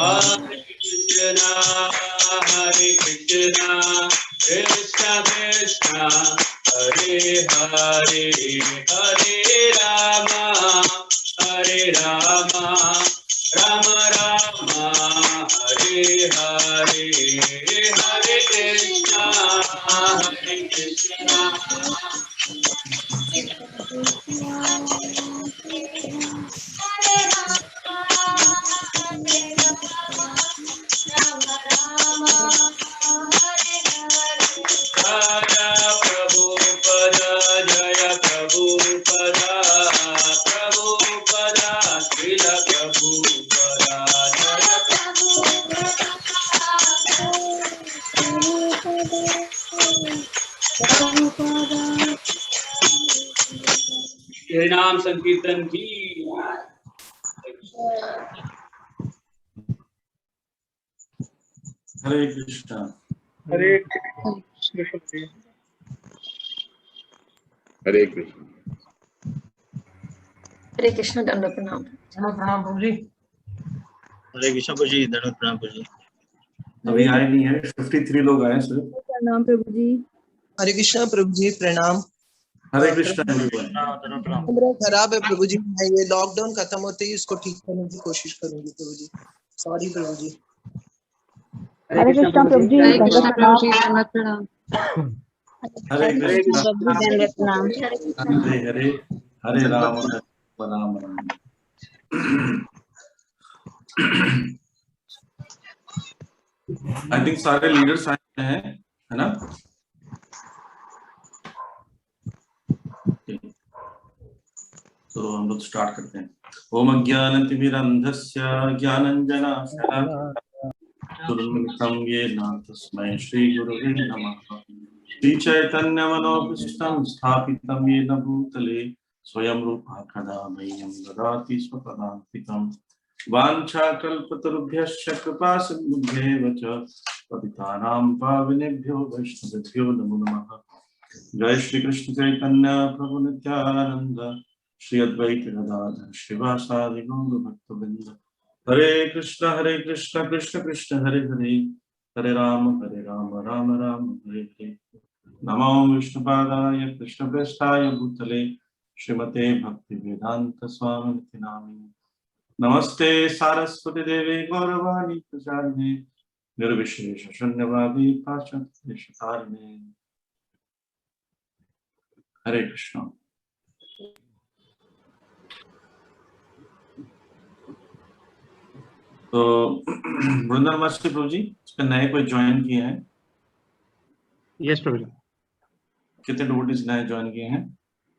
Hare Krishna, Krishna Krishna, Hare Hare, Hare Rama, Rama Rama, Hare Hare, Hare Krishna, Krishna. हरिनाम संकीर्तन की। हरे कृष्णा। हरे कृष्ण। हरे कृष्ण। हरे कृष्ण। दंडवत प्रणाम। प्रणाम प्रभु जी। हरे कृष्ण प्रभु जी। दंडवत प्रणाम प्रभु जी। अभी आए नहीं है, 53 लोग आए सिर्फ। प्रणाम प्रभु जी। हरे कृष्णा प्रभु जी। प्रणाम। हरे कृष्णा। खराब है प्रभु जी, मैं ये लॉकडाउन खत्म होते ही इसको ठीक करने की कोशिश करूंगी प्रभु जी। सॉरी प्रभु जी। हरे कृष्णा प्रभु जी। हरे कृष्ण प्रभु जी। दंडवत प्रणाम। हरे कृष्णा। दंडवत प्रणाम। हरे हरे, हरे राम राम राम। आई थिंक सारे लीडर्स आए हैं, है ना? तो हम लोग स्टार्ट करते हैं। ओम अज्ञानतिमिरन्धस्य ज्ञानञ्जनाशलाकया येन तस्मै श्रीगुरवे नमः। श्रीचैतन्यमनोभीष्टं स्थापितं येन भूतले स्वयं रूपः कदा मह्यं ददाति स्वपदान्तिकम्। वाञ्छाकल्पतरुभ्यश्च कृपा सिन्धुभ्येव च पतितानां पावनेभ्यो वैष्णवेभ्यो नमो नमः। जय श्री कृष्ण चैतन्य प्रभु नित्यानंद, श्री अद्वैत गदाधर शिवासादि गौर भक्तवृंद। हरे कृष्ण कृष्ण कृष्ण हरे हरे, हरे राम राम राम हरे हरे। नमो विष्णुपादाय कृष्णप्रेष्ठाय भूतले श्रीमते भक्ति वेदांत स्वामिनिति नामिने। नमस्ते सारस्वती देवी गौरवाणी प्रचारिणे, निर्विशेष शून्यवादी पाश्चात्य देशतारिणे। हरे कृष्ण। तो वृंदावन मास्टर प्रभु जी, इसमें नए कोई ज्वाइन किए हैं? यस प्रभु जी। कितने डिवोटीज नए ज्वाइन किए हैं?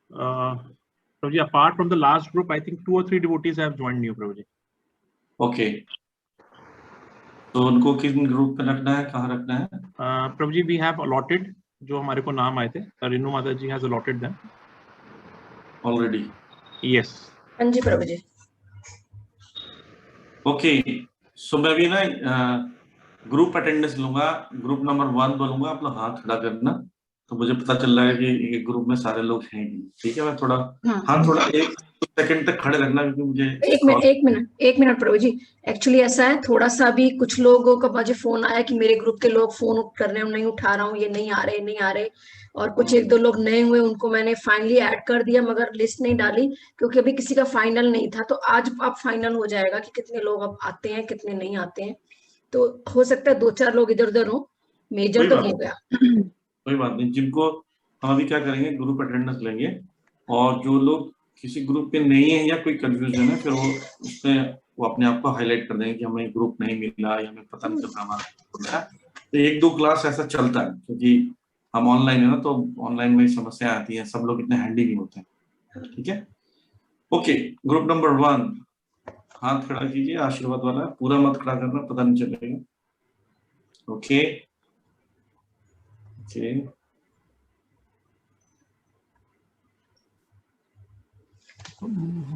प्रभु जी, apart from the last group, I think 2 or 3 devotees have joined new प्रभु जी। ओके, तो उनको किन ग्रुप पे रखना है, कहाँ रखना है? प्रभु जी, वी हैव अलॉटेड, जो हमारे को नाम आए थे, रेणु माता ji has allotted them already. Yes. हाँ जी प्रभु जी। ओके, सो मैं भी ना ग्रुप अटेंडेंस लूंगा, ग्रुप नंबर 1 बोलूंगा, आप लोग हाथ खड़ा करना, तो मुझे पता चल रहा है कि ये ग्रुप में सारे लोग हैं। ठीक है, मैं थोड़ा हाँ थोड़ा 1 सेकंड तक खड़े रखना, क्योंकि मुझे एक मिनट प्रभु जी। एक्चुअली ऐसा है, थोड़ा सा भी कुछ लोगों का मुझे फोन आया कि मेरे ग्रुप के लोग फोन कर रहे हैं, नहीं उठा रहा हूँ, ये नहीं आ रहे, और कुछ 1-2 लोग नए हुए, उनको मैंने फाइनली ऐड कर दिया, मगर लिस्ट नहीं डाली क्योंकि अभी किसी का फाइनल नहीं था। तो आज अब फाइनल हो जाएगा कि कितने लोग अब आते हैं, कितने नहीं आते हैं। तो हो सकता है 2-4 लोग इधर उधर हो, मेजर तो हो गया। कोई बात नहीं। जिनको हम अभी क्या करेंगे, ग्रुप अटेंडेंस लेंगे, और जो लोग किसी ग्रुप पे नहीं है या कोई कंफ्यूजन है, फिर वो उसमें वो अपने आप को हाईलाइट कर देंगे कि हमें ग्रुप नहीं मिला या हमें पता नहीं चल रहा। तो 1-2 क्लास ऐसा चलता है, क्योंकि हम ऑनलाइन है ना, तो ऑनलाइन में समस्या आती है, सब लोग इतने हैंडी नहीं होते हैं। ठीक है, ओके। ग्रुप नंबर 1, हाथ खड़ा कीजिए, आशीर्वाद वाला, पूरा मत खड़ा करना, पता नहीं चलेगा। ओके ओके,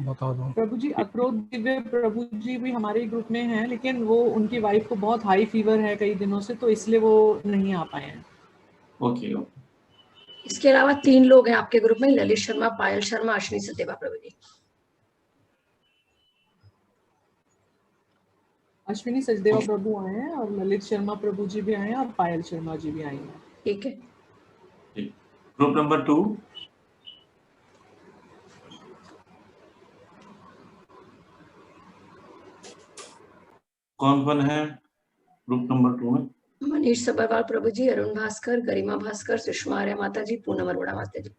बता दो प्रभु जी। अक्रोध दिव्य प्रभु जी भी हमारे ग्रुप में हैं, लेकिन वो उनकी वाइफ को बहुत हाई फीवर है कई दिनों से, तो इसलिए वो नहीं आ पाए हैं। ओके। इसके अलावा 3 लोग हैं आपके ग्रुप में, ललित शर्मा, पायल शर्मा, अश्विनी सदेवा प्रभु जी। अश्विनी सचदेवा प्रभु आए हैं और ललित शर्मा प्रभु जी भी आए हैं और पायल शर्मा जी भी आई हैं। ठीक है। ग्रुप नंबर 2, कौन कौन है ग्रुप नंबर 2 में? मनीष सब्बरवाल प्रभु जी, अरुण भास्कर, गरिमा भास्कर, सुषमा आर्य माता जी, पूनम अरोड़ा माता जी,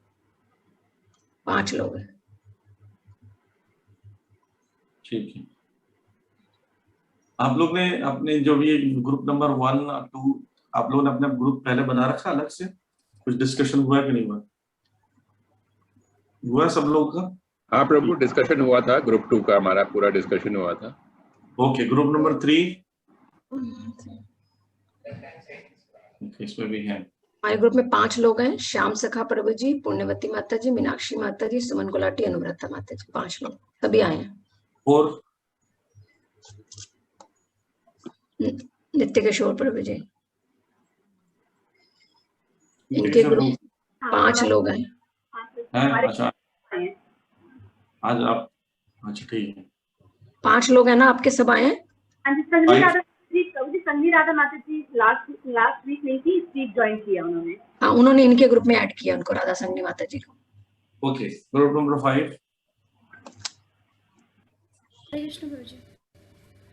5 लोग हैं। ठीक है। आप लोग ने अपने जो भी ग्रुप नंबर 1 और 2 आप लोगों ने अपना ग्रुप पहले बना रखा अलग से? कुछ डिस्कशन हुआ कि नहीं हुआ? हुआ सब लोगों का? हाँ प्रभु, डिस्कशन हुआ था, ग्रुप 2 का हमारा पूरा डिस्कशन हुआ था। ओके, ग्रुप नंबर 3 इसमें भी है। हमारे ग्रुप में 5 लोग हैं, श्याम सखा प्रभु जी, पुण्यवती माता जी, मीनाक्षी माता जी, सुमन गुलाटी, अनुव्रता माता जी, 5 लोग सभी आए हैं। और नित्य किशोर प्रभु जी, इनके ग्रुप 5 लोग हैं। अच्छा, आज आप, अच्छा ठीक है, 5 लोग हैं ना आपके, सब आए हैं। संधि राधा माता जी लास्ट वीक नहीं थी, इस वीक ज्वाइन किया उन्होंने। हाँ, उन्होंने इनके ग्रुप में ऐड किया उनको, राधा संघनी माता जी को। ओके, ग्रुप नंबर 5 कृष्ण प्रभु जी।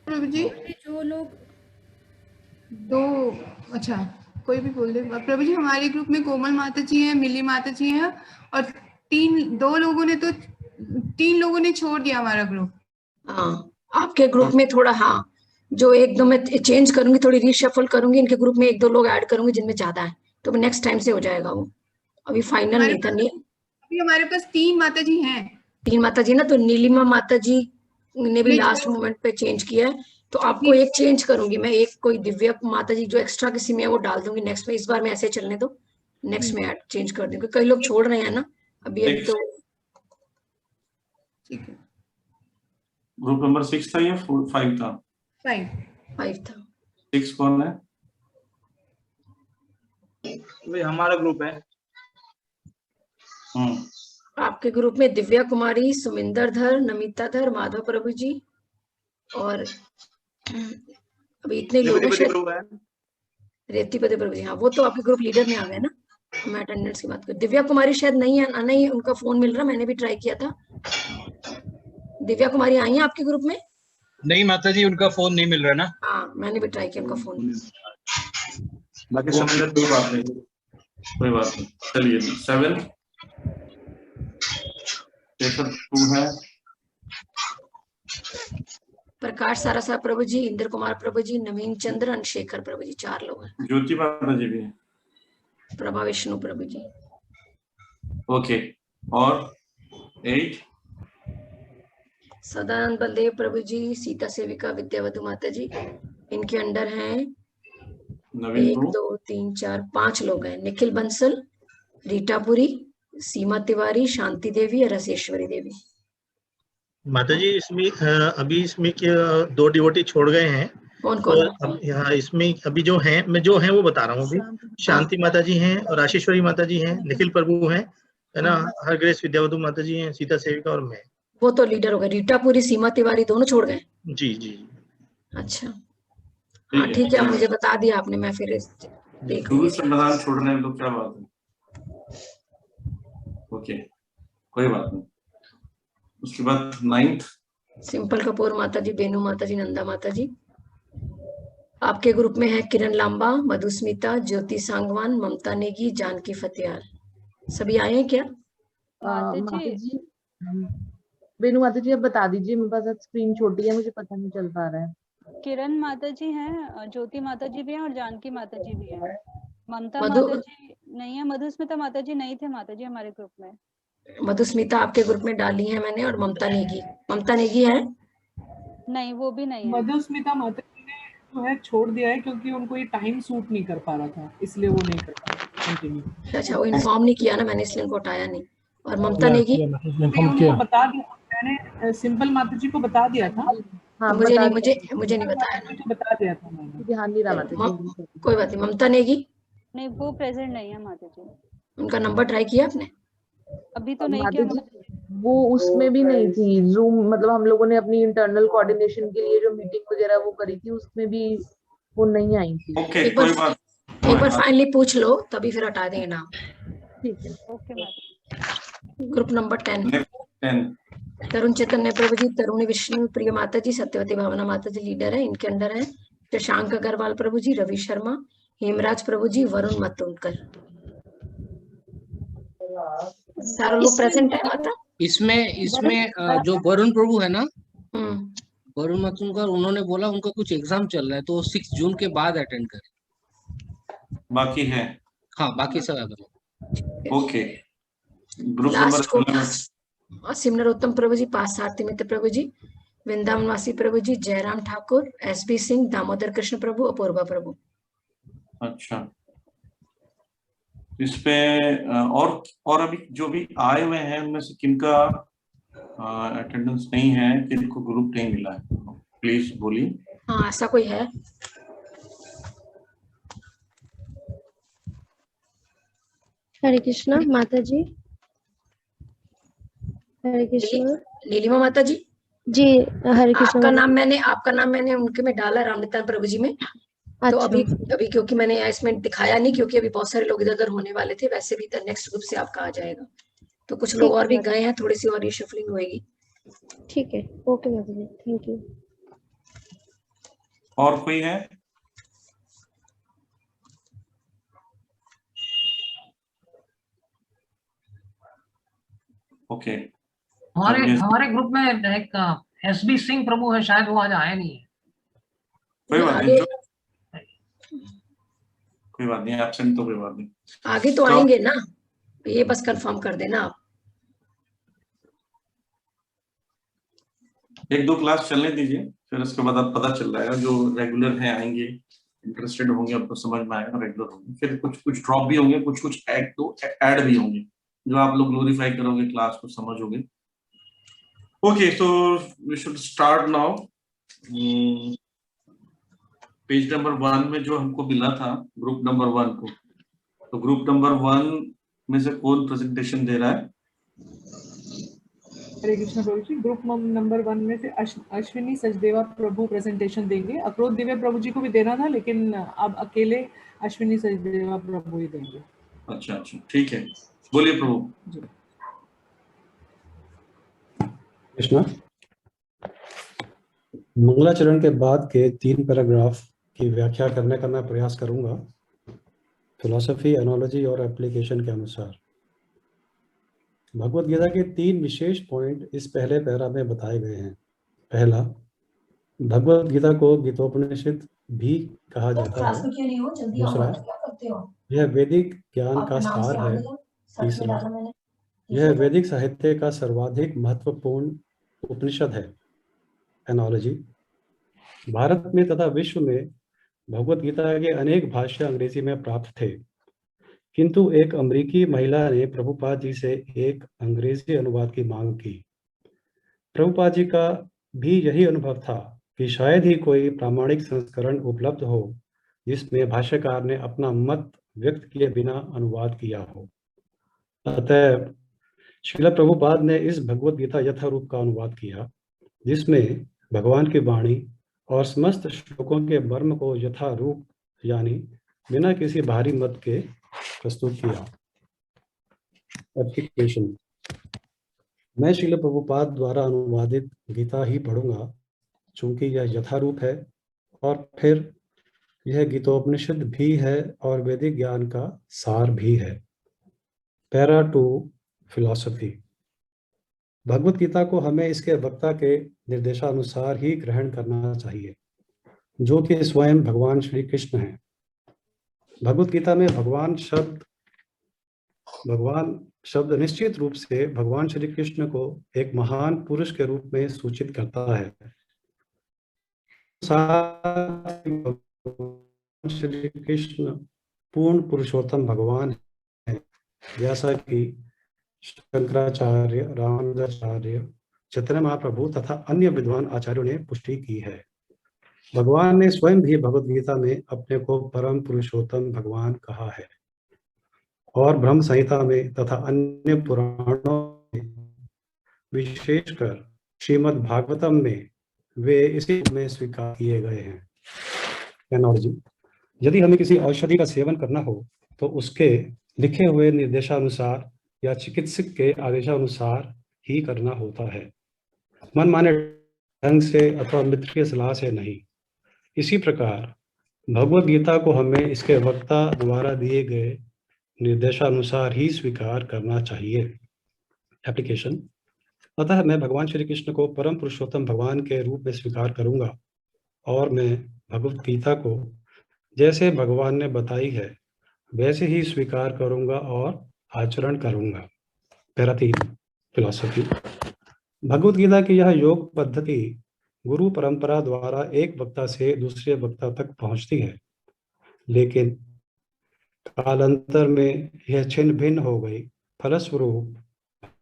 प्रभु जी जो लोग दो, अच्छा कोई भी बोल दे। प्रभु जी हमारे ग्रुप में कोमल माता जी हैं, मिली माता जी हैं और 2 लोगों ने तो 3 लोगों ने छोड़ दिया हमारा ग्रुप। हाँ, आपके ग्रुप में थोड़ा, हाँ जो 1-2 मैं चेंज करूंगी, थोड़ी रीशफल करूंगी, इनके ग्रुप में 1-2 लोग ऐड करूंगी जिनमें ज्यादा है, तो नेक्स्ट टाइम से हो जाएगा वो, अभी फाइनल नहीं था। अभी हमारे पास 3 माता जी हैं। 3 माता जी ना, तो नीलिमा माता जी ने भी लास्ट मोमेंट पे चेंज किया है, तो आपको एक चेंज करूंगी मैं, एक कोई दिव्या माता जी जो एक्स्ट्रा किसी में है वो डाल दूंगी नेक्स्ट में। इस बार मैं ऐसे चलने दो, नेक्स्ट में ऐड चेंज कर दूंगी, कई लोग छोड़ रहे हैं ना अभी तो। ठीक है। ग्रुप नंबर 6 था या 5 था? 5 था। 6 कौन है? भाई हमारा ग्रुप है। आपके ग्रुप में दिव्या कुमारी, सुमिंदर धर, नमिता धर, माधव प्रभु जी और अभी इतने लोग हैं। रेवतीपति प्रभु जी, हाँ वो तो आपके ग्रुप लीडर में आ गए ना। मैं अटेंडेंस की बात करूं, दिव्या कुमारी शायद नहीं है, नहीं उनका फोन मिल रहा, मैंने भी ट्राई किया था। दिव्या कुमारी आई है आपके ग्रुप में? नहीं माता जी, उनका फोन नहीं मिल रहा ना। हाँ मैंने भी ट्राई किया उनका फोन। बाकी समझ कोई बात नहीं, कोई बात नहीं। चलिए 7 2 है। प्रकाश सारासाह प्रभु जी, इंद्र कुमार प्रभु जी, नवीन चंद्र, अनशेखर प्रभु जी, 4 लोग हैं। ज्योति माता जी भी है। प्रभा विष्णु प्रभु जी। ओके, और 8 सदानंद बलदेव प्रभु जी, सीता सेविका विद्यावधु माता जी, इनके अंडर हैं 1 2 3 4 5 लोग हैं। निखिल बंसल, रीटापुरी, सीमा तिवारी, शांति देवी और रसेश्वरी देवी। माता जी इसमें अभी इसमें 2 डिवोटी छोड़ गए हैं। कौन कौन? तो अब यहाँ इसमें अभी जो हैं वो बता रहा हूँ। अभी शांति माता जी हैं और आशीश्वरी माता जी हैं, निखिल प्रभु हैं, है ना, हर ग्रेस विद्यावधु माता जी हैं, सीता सेविका और मैं। वो तो लीडर हो गए। रीटापुरी, सीमा तिवारी दोनों छोड़ गए? जी जी। अच्छा हाँ ठीक है, मुझे बता दिया आपने, मैं फिर देखूंगी। छोड़ने में तो क्या बात है। ओके कोई बात नहीं। उसके बाद 9 सिंपल कपूर माता जी, बेनू माता जी, नंदा माता जी। आपके ग्रुप में है किरण लांबा, मधुस्मिता, ज्योति सांगवान, ममता नेगी, जानकी फतेहाल। सभी आए हैं क्या? माता जी बेनू माता जी अब बता दीजिए, मेरे पास स्क्रीन छोटी है, मुझे पता नहीं चल पा रहा है। किरण माता जी हैं, ज्योति माता जी भी हैं और जानकी माता जी भी हैं। ममता माता जी नहीं है, मधुस्मिता माता जी नहीं थे माता जी हमारे ग्रुप में। मधुस्मिता आपके ग्रुप में डाली है मैंने, और ममता नेगी है? नहीं वो भी नहीं है। मधुस्मिता माता जी ने जो है छोड़ दिया है क्योंकि उनको ये टाइम सूट नहीं कर पा रहा था, इसलिए वो नहीं कर पाए। अच्छा वो इन्फॉर्म नहीं किया ना मैंने, इसलिए उनको हटाया नहीं। और ममता नेगी उनको बता दिया मैंने, सिंपल माता जी को बता दिया था। हाँ, मुझे नहीं बताया, बता दिया था मैंने, ध्यान नहीं रहा माता जी। कोई बात नहीं। ममता नेगी नहीं, वो प्रेजेंट नहीं है माता जी। उनका नंबर ट्राई किया आपने? अभी तो नहीं माता किया जी माता। वो उसमें भी नहीं थी, जूम मतलब हम लोगों ने अपनी इंटरनल कोऑर्डिनेशन के लिए जो मीटिंग वगैरह वो करी थी उसमें भी वो नहीं आई थी। ओके, एक बार कोई बात एक बार फाइनली पूछ लो तभी फिर हटा देंगे नाम। ठीक है। ओके माता। ग्रुप नंबर 10 10 तरुण चैतन्य प्रभु जी, तरुणी विष्णु प्रिय माता जी, सत्यवती भावना माता जी लीडर है, इनके अंडर है शशांक अग्रवाल प्रभु जी, रवि शर्मा, हेमराज प्रभु जी, वरुण मतुलकर। सारे लोग प्रेजेंट है माता। इसमें जो वरुण प्रभु है ना, हम्म, वरुण मतुलकर, उन्होंने बोला उनका कुछ एग्जाम चल रहा है तो 6 जून के बाद अटेंड करें। बाकी है। हाँ, बाकी सब अवेलेबल। ओके, ग्रुप लास्ट को नंबर असीम नरोत्तम प्रभु जी, पास आरती मित्र प्रभु जी, वृंदावनवासी प्रभु जी, जयराम ठाकुर, एसबी सिंह, दामोदर कृष्ण प्रभु, अपूर्वा प्रभु। अच्छा, इस पे और अभी जो भी आए हुए हैं उनमें से किनका अटेंडेंस नहीं है, किनको ग्रुप नहीं मिला है, प्लीज बोलिए। हाँ, ऐसा कोई है? हरे कृष्णा माता जी। हरे कृष्णा नीलिमा माता जी जी। हरे कृष्णा आपका नाम मैंने उनके में डाला, रामनितान प्रभु जी में। तो अच्छा। अभी क्योंकि मैंने इसमें दिखाया नहीं, क्योंकि अभी बहुत सारे लोग इधर उधर होने वाले थे, वैसे भी नेक्स्ट ग्रुप से आपका आ जाएगा। तो कुछ लोग ठीक और भी है। गए हैं, थोड़ी सी और शफलिंग होगी। ठीक है, ओके माता जी, थैंक यू। और कोई है? ओके, हमारे ग्रुप में एक एसबी सिंह प्रभु है, शायद वो आज आया नहीं है। कोई बात नहीं, कोई बात नहीं, एब्सेंट तो कोई बात नहीं, आगे तो आएंगे ना, ये बस कंफर्म कर देना आप। 1-2 क्लास चलने दीजिए, फिर उसके बाद अब पता चल जाएगा। जो रेगुलर हैं आएंगे, इंटरेस्टेड होंगे, आपको समझ में आएगा, रेगुलर होंगे। फिर कुछ ड्रॉप भी होंगे, कुछ ऐड भी होंगे, जो आप लोग ग्लोरीफाई करोगे, क्लास को समझोगे। Okay, so we should start now. Page number 1 में जो हमको मिला था ग्रुप नंबर 1 को, तो ग्रुप नंबर 1 में से कौन प्रेजेंटेशन दे रहा है? हरे कृष्ण प्रभु जी, ग्रुप नंबर 1 में से अश्विनी सचदेवा प्रभु प्रेजेंटेशन देंगे। अक्रोध दिव्य प्रभु जी को भी देना था, लेकिन अब अकेले अश्विनी सचदेवा प्रभु ही देंगे। अच्छा, ठीक है, बोलिए प्रभु। कृष्णा, मंगलाचरण के बाद के 3 पैराग्राफ की व्याख्या करने का मैं प्रयास करूंगा फिलॉसफी, एनालॉजी और एप्लीकेशन के अनुसार। भगवत गीता के 3 विशेष पॉइंट इस पहले पैरा में बताए गए हैं। पहला, भगवत गीता को गीतोपनिषद भी कहा जाता है। दूसरा, यह वैदिक ज्ञान का सार है। तीसरा, यह वैदिक साहित्य का सर्वाधिक महत्वपूर्ण उपनिषद है। एनालॉजी, भारत में तथा विश्व में भगवत गीता के अनेक भाष्य अंग्रेजी में प्राप्त थे, किंतु एक अमेरिकी महिला ने प्रभुपाद जी से एक अंग्रेजी अनुवाद की मांग की। प्रभुपाद जी का भी यही अनुभव था कि शायद ही कोई प्रामाणिक संस्करण उपलब्ध हो जिसमें भाष्यकार ने अपना मत व्यक्त किए बिना अनुवाद किया हो। अतः श्रील प्रभुपाद ने इस भगवत गीता यथारूप का अनुवाद किया, जिसमें भगवान की वाणी और समस्त श्लोकों के मर्म को यथारूप यानी बिना किसी भारी मत के प्रस्तुत किया। एप्लीकेशन, मैं श्रील प्रभुपाद द्वारा अनुवादित गीता ही पढ़ूंगा, चूंकि यह यथारूप है और फिर यह गीतोपनिषद भी है और वैदिक ज्ञान का सार भी है। पैरा 2 फिलॉसफी, भगवत गीता को हमें इसके वक्ता के निर्देशानुसार ही ग्रहण करना चाहिए, जो कि स्वयं भगवान श्री कृष्ण हैं। भगवत गीता में भगवान शब्द निश्चित रूप से भगवान श्री कृष्ण को एक महान पुरुष के रूप में सूचित करता है। श्री कृष्ण पूर्ण पुरुषोत्तम भगवान है, जैसा कि शंकराचार्य, रामानुजाचार्य, चैतन्य महाप्रभु तथा अन्य विद्वान आचार्यों ने पुष्टि की है। भगवान ने स्वयं भी भगवत गीता में अपने को परम पुरुषोत्तम भगवान कहा है। और ब्रह्म संहिता में तथा अन्य पुराणों में, विशेषकर श्रीमद् भागवतम में वे इसी रूप में स्वीकार किए गए हैं। एनोलॉजी: यदि हमें किसी औषधि का सेवन करना हो तो उसके लिखे हुए निर्देशानुसार या चिकित्सक के आदेशानुसार ही करना होता है, मनमाने ढंग से अथवा मित्र की सलाह से नहीं। इसी प्रकार भगवद गीता को हमें इसके वक्ता द्वारा दिए गए निर्देशानुसार ही स्वीकार करना चाहिए। एप्लीकेशन: अतः मैं भगवान श्री कृष्ण को परम पुरुषोत्तम भगवान के रूप में स्वीकार करूंगा और मैं भगवद गीता को जैसे भगवान ने बताई है वैसे ही स्वीकार करूंगा और आचरण करूंगा। पैरा 3 फिलॉसफी: भगवद गीता की यह योग पद्धति गुरु परंपरा द्वारा एक वक्ता से दूसरे वक्ता तक पहुंचती है, लेकिन कालांतर में यह छिन्न भिन्न हो गई। फलस्वरूप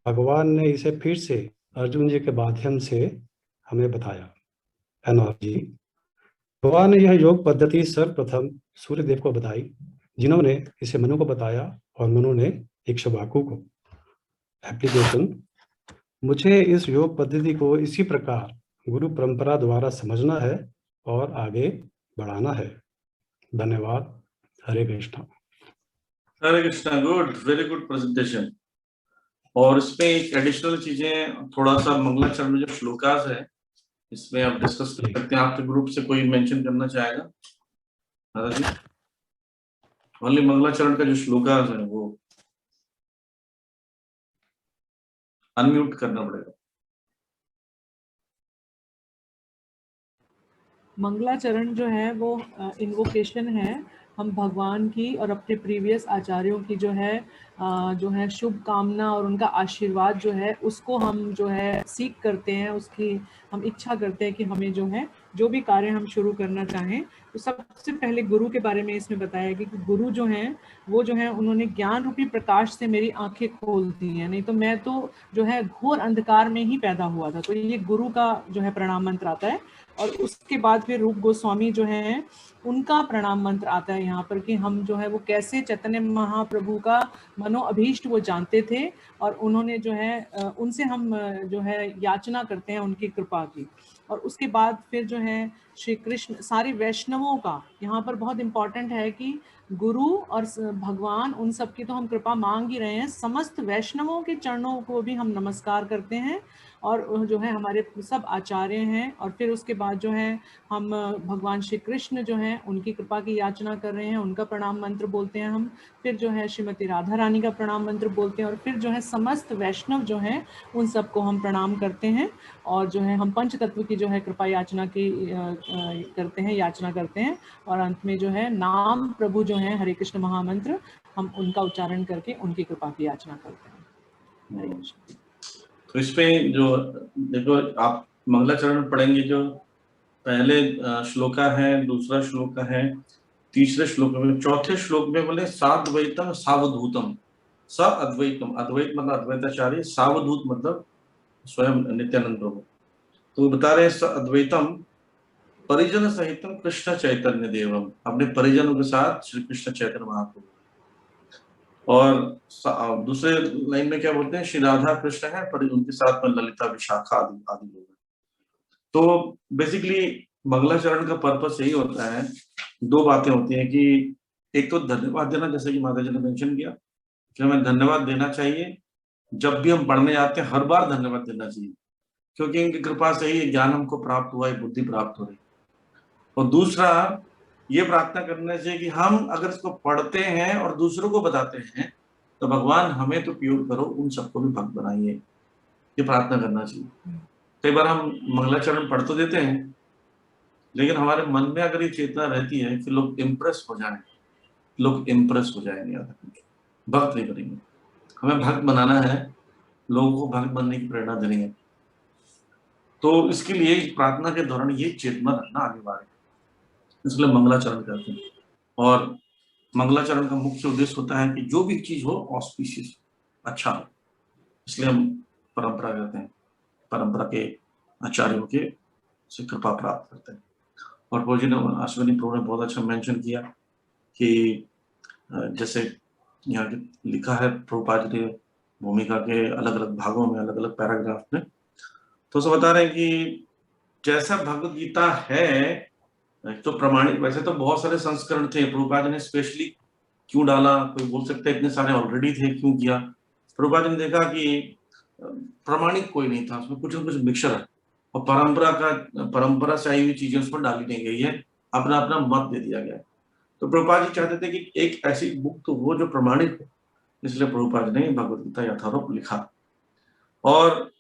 भगवान ने इसे फिर से अर्जुन जी के माध्यम से हमें बताया। एनोलॉजी: भगवान ने यह योग पद्धति सर्वप्रथम सूर्यदेव को बताई, जिन्होंने इसे मनु को बताया और मनु ने इक्ष्वाकु को। एप्लीकेशन: मुझे इस योग पद्धति को इसी प्रकार गुरु परंपरा द्वारा समझना है और आगे बढ़ाना है। धन्यवाद। Hare Krishna. Hare Krishna. Good, very good presentation. और इसमें एक एडिशनल चीजें थोड़ा सा मंगलाचरण में जो श्लोकास है इसमें आप डिस्कस कर सकते हैं। आपके ग्रुप से कोई मेंशन करना चाहेगा? दादाजी, ओनली मंगलाचरण का जो श्लोकास है वो अनम्यूट करना पड़ेगा। मंगलाचरण जो है वो इन्वोकेशन है। हम भगवान की और अपने प्रीवियस आचार्यों की जो है शुभ कामना और उनका आशीर्वाद जो है उसको हम जो है सीख करते हैं, उसकी हम इच्छा करते हैं कि हमें जो है जो भी कार्य हम शुरू करना चाहें तो सबसे पहले गुरु के बारे में इसमें बताया गया कि गुरु जो हैं वो जो है उन्होंने ज्ञान रूपी प्रकाश से मेरी आंखें खोल दी हैं, नहीं तो मैं तो जो है घोर अंधकार में ही पैदा हुआ था। तो ये गुरु का जो है प्रणाम मंत्र आता है। और उसके बाद फिर रूप गोस्वामी जो है उनका प्रणाम मंत्र आता है यहाँ पर कि हम जो है वो कैसे चैतन्य महाप्रभु का मनो अभीष्ट वो जानते थे और उन्होंने जो है उनसे हम जो है याचना करते हैं उनकी कृपा की। और उसके बाद फिर जो है श्री कृष्ण सारे वैष्णवों का यहाँ पर बहुत इम्पोर्टेंट है कि गुरु और भगवान उन सब की तो हम कृपा मांग ही रहे हैं, समस्त वैष्णवों के चरणों को भी हम नमस्कार करते हैं और जो है हमारे सब आचार्य हैं। और फिर उसके बाद जो है हम भगवान श्री कृष्ण जो हैं उनकी कृपा की याचना कर रहे हैं, उनका प्रणाम मंत्र बोलते हैं हम। फिर जो है श्रीमती राधा रानी का प्रणाम मंत्र बोलते हैं और फिर जो है समस्त वैष्णव जो हैं उन सबको हम प्रणाम करते हैं और जो है हम पंच तत्व की जो है कृपा याचना की करते हैं, याचना करते हैं। और अंत में जो है नाम प्रभु जो है हरे कृष्ण महामंत्र हम उनका उच्चारण करके उनकी कृपा की याचना करते हैं। हरे कृष्ण। तो इसमें जो देखो आप मंगलाचरण पढ़ेंगे, जो पहले श्लोका है, दूसरा श्लोक है, तीसरे श्लोक में, चौथे श्लोक में बोले साद्वैतम सावधूतम। स अद्वैतम, अद्वैत मतलब अद्वैताचार्य, सावधूत मतलब स्वयं नित्यानंद प्रभु। तो बता रहे स अद्वैतम परिजन सहितम कृष्ण चैतन्य देवम, अपने परिजनों के साथ श्री कृष्ण चैतन्य महाप्रभु। और दूसरे लाइन में क्या बोलते हैं, श्री राधा कृष्ण है पर उनके साथ में ललिता विशाखा आदि लोग। तो बेसिकली मंगलाचरण का पर्पस यही होता है, दो बातें होती हैं कि एक तो धन्यवाद देना, जैसे कि माता जी ने मेंशन किया कि हमें धन्यवाद देना चाहिए। जब भी हम पढ़ने जाते हैं हर बार धन्यवाद देना चाहिए, क्योंकि इनकी कृपा से ही ज्ञान हमको प्राप्त हुआ है, बुद्धि प्राप्त हो रही। और दूसरा ये प्रार्थना करना चाहिए कि हम अगर इसको पढ़ते हैं और दूसरों को बताते हैं तो भगवान हमें तो प्योर करो, उन सबको भी भक्त बनाइए, ये प्रार्थना करना चाहिए। कई बार हम मंगलाचरण पढ़ तो देते हैं लेकिन हमारे मन में अगर ये चेतना रहती है कि लोग इम्प्रेस हो जाए, लोग इम्प्रेस हो जाएंगे, भक्त नहीं करेंगे। हमें भक्त बनाना है, लोगों को भक्त बनने की प्रेरणा देनी है। तो इसके लिए प्रार्थना के दौरान ये चेतना रखना अनिवार्य है, इसलिए मंगलाचरण करते हैं। और मंगलाचरण का मुख्य उद्देश्य होता है कि जो भी चीज हो ऑस्पिशियस, अच्छा हो, इसलिए हम परंपरा करते हैं, परंपरा के आचार्यों के से कृपा प्राप्त करते हैं। और अश्विनी प्रभु ने बहुत अच्छा मेंशन किया कि जैसे यहाँ लिखा है प्रभुपाद जी ने भूमिका के अलग अलग भागों में, अलग अलग पैराग्राफ में। तो उसे बता रहे हैं कि जैसा भगवत गीता है तो प्रमाणित, वैसे तो बहुत सारे संस्करण थे, प्रभुपाद जी ने स्पेशली क्यों डाला, कोई बोल सकता है इतने सारे ऑलरेडी थे, क्यों किया। प्रभुपाद जी ने देखा कि प्रमाणिक कोई नहीं था, उसमें कुछ न कुछ मिक्सर है और परंपरा से आई हुई चीजें उसमें डाली नहीं गई है, अपना अपना मत दे दिया गया है। तो प्रभुपाद जी चाहते थे कि एक ऐसी बुक तो हो जो प्रमाणित हो, इसलिए प्रभुपाद ने भगवत गीता यथारूप लिखा। और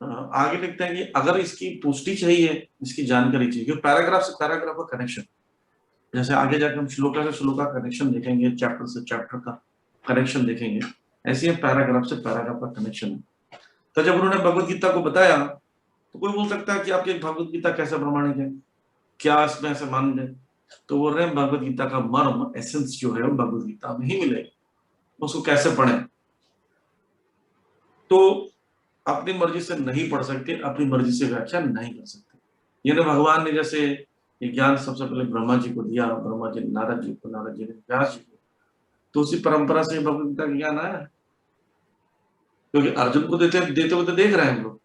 आगे लिखते हैं कि अगर इसकी पुष्टि चाहिए, इसकी जानकारी चाहिए, क्योंकि पैराग्राफ से पैराग्राफ का कनेक्शन, जैसे आगे जाकर हम श्लोका से श्लोका कनेक्शन देखेंगे, चैप्टर से चैप्टर का कनेक्शन देखेंगे, ऐसे ही पैराग्राफ से पैराग्राफ का कनेक्शन है। तो जब उन्होंने भगवत गीता को बताया तो कोई बोल सकता है कि आपकी भगवत गीता कैसे प्रमाणित है, क्या इसमें ऐसे मान लें? तो बोल रहे हैं भगवत गीता का मर्म, एसेंस जो है वो भगवत गीता में ही मिलेगा, उसको कैसे पढ़ें? तो अपनी मर्जी से नहीं पढ़ सकते, अपनी मर्जी से व्याख्या नहीं कर सकते। ये भगवान ने जैसे ये ज्ञान सबसे पहले ब्रह्मा जी को दिया, ब्रह्मा जी ने नारद जी को, नारद जी ने व्यास जी को, तो उसी परंपरा से भगवत गीता का ज्ञान आया है। क्योंकि अर्जुन को देते हुए तो देख रहे हैं हम लोग,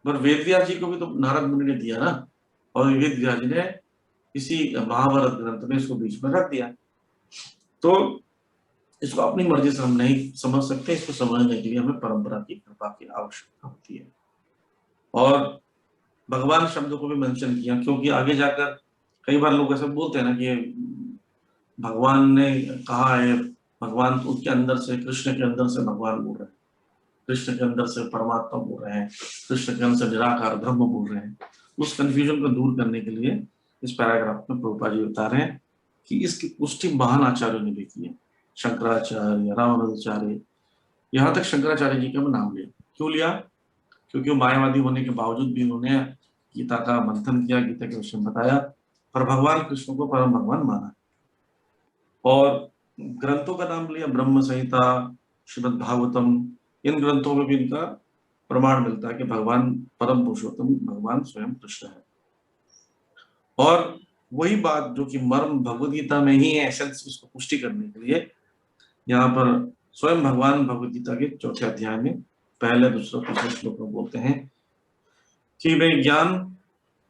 पर वेद व्यास जी को भी तो नारद मुनि ने दिया ना, और वेद व्यास जी ने इसी महाभारत ग्रंथ में इसको बीच में रख दिया। तो इसको अपनी मर्जी से हम नहीं समझ सकते, इसको समझने के लिए हमें परंपरा की कृपा की आवश्यकता होती है। और भगवान शब्द को भी मेंशन किया, क्योंकि आगे जाकर कई बार लोग ऐसा बोलते हैं ना कि भगवान ने कहा है, भगवान तो उसके अंदर से, कृष्ण के अंदर से भगवान बोल रहे हैं, कृष्ण के अंदर से परमात्मा बोल रहे हैं, कृष्ण के अंदर से निराकार ब्रह्म बोल रहे हैं। उस कंफ्यूजन को दूर करने के लिए इस पैराग्राफ में प्रभुपाद जी बता रहे हैं कि इसकी पुष्टि महान आचार्यों ने भी की है, शंकराचार्य, रामानुजाचार्य, यहाँ तक शंकराचार्य जी का भी नाम लिया। क्यों लिया? क्योंकि वो मायावादी होने के बावजूद भी उन्होंने गीता का मंथन किया, गीता के विषय में बताया, पर भगवान कृष्ण को परम भगवान माना। और ग्रंथों का नाम लिया, ब्रह्म संहिता, श्रीमद् भागवतम, इन ग्रंथों में भी इनका प्रमाण मिलता है कि भगवान परम पुरुषोत्तम भगवान स्वयं कृष्ण है। और वही बात जो कि मर्म भगवद गीता में ही है, एसेंस, उसको पुष्टि करने के लिए यहाँ पर स्वयं भगवान भगवद गीता के 4थे अध्याय में पहले, दूसरा, तीसरे श्लोक में बोलते हैं कि वे ज्ञान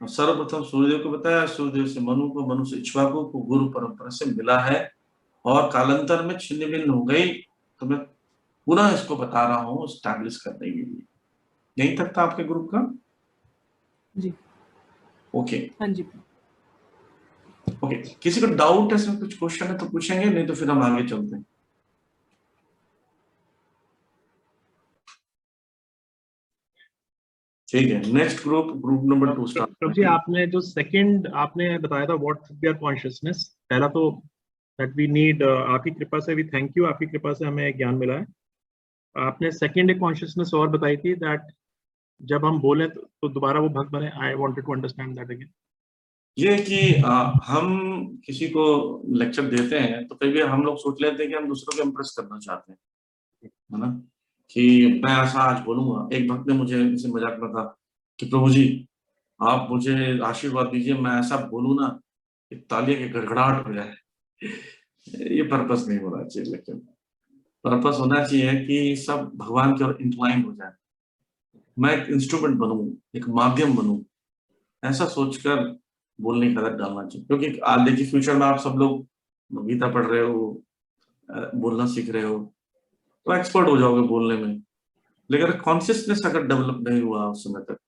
सर्वप्रथम सूर्यदेव को बताया, सूर्यदेव से मनु को, मनु से इक्ष्वाकु को गुरु परंपरा से मिला है, और कालांतर में छिन्न भिन्न हो गई। तो मैं पुनः इसको बता रहा हूँ स्टैब्लिश करने के लिए। यहीं तक था आपके ग्रुप का? जी ओके, हाँ जी। ओके, किसी को डाउट है इसमें, कुछ क्वेश्चन है तो पूछेंगे, नहीं तो फिर हम आगे चलते हैं। ठीक है, next group number 2 start. Prabhu ji, आपने जो सेकंड आपने बताया था what should be our consciousness, पहला तो दैट वी नीड, आपकी कृपा से, वी थैंक यू, आपकी कृपा से हमें ज्ञान मिला है। आपने सेकंड एक कॉन्शियसनेस और बताई थी, दैट जब हम बोले तो दोबारा वो भक्त बने। I wanted to understand that again. ये कि हम किसी को लेक्चर देते हैं तो कई बार हम लोग सोच लेते हैं कि हम दूसरों को इम्प्रेस करना चाहते हैं, है ना, कि मैं ऐसा आज बोलूंगा। एक भक्त ने मुझे इसे मजाक में कहा कि प्रभु जी आप मुझे आशीर्वाद दीजिए, मैं ऐसा बोलूं ना कि तालियां की गड़गड़ाहट हो जाए। ये पर्पस नहीं होना चाहिए, लेकिन पर्पस होना चाहिए कि सब भगवान की ओर इंक्लाइन हो जाए, मैं एक इंस्ट्रूमेंट बनूं, एक माध्यम बनूं, ऐसा सोचकर बोलने की आदत डालना चाहिए। क्योंकि देखिए फ्यूचर में आप सब लोग गीता पढ़ रहे हो, बोलना सीख रहे हो, तो एक्सपर्ट हो जाओगे बोलने में। लेकिन कॉन्शियसनेस अगर डेवलप नहीं हुआ उस समय तक,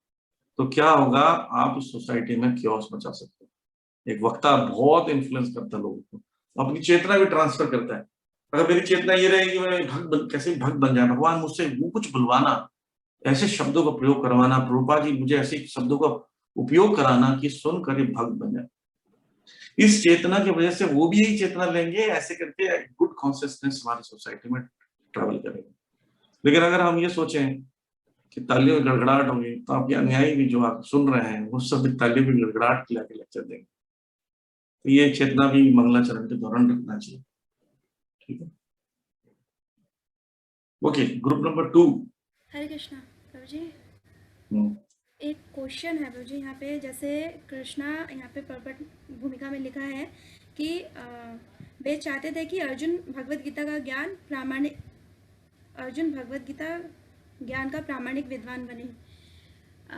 तो क्या होगा, आप उस सोसाइटी में क्योस मचा सकते हो। एक वक्ता बहुत इन्फ्लुएंस करता है लोगों को, अपनी चेतना भी ट्रांसफर करता है। अगर मेरी चेतना ये रहेगी मैं कैसे भक्त बन जाए, भगवान मुझसे वो कुछ बुलवाना, ऐसे शब्दों का प्रयोग करवाना, प्रभुपाद जी मुझे ऐसे शब्दों का उपयोग कराना कि सुनकर ये भक्त बन जाए, इस चेतना की वजह से वो भी यही चेतना लेंगे, ऐसे करके गुड कॉन्शियसनेस हमारी सोसाइटी में ट्रेवल करेगा। लेकिन अगर हम ये सोचें कि तालियों में गड़गड़ाहट होगी, तो आपके अनुयायी भी जो आप सुन रहे हैं वो सब तालियों में गड़गड़ाहट खिला के लेक्चर देंगे। तो ये चेतना भी मंगलाचरण के दौरान रखना चाहिए। ठीक है, ओके, ग्रुप नंबर 2। हरे कृष्णा प्रभु जी। एक क्वेश्चन है प्रभु जी, यहाँ पे जैसे कृष्णा यहाँ पे प्रकट भूमिका में लिखा है कि वे चाहते थे कि अर्जुन भगवत गीता ज्ञान का प्रामाणिक विद्वान बने।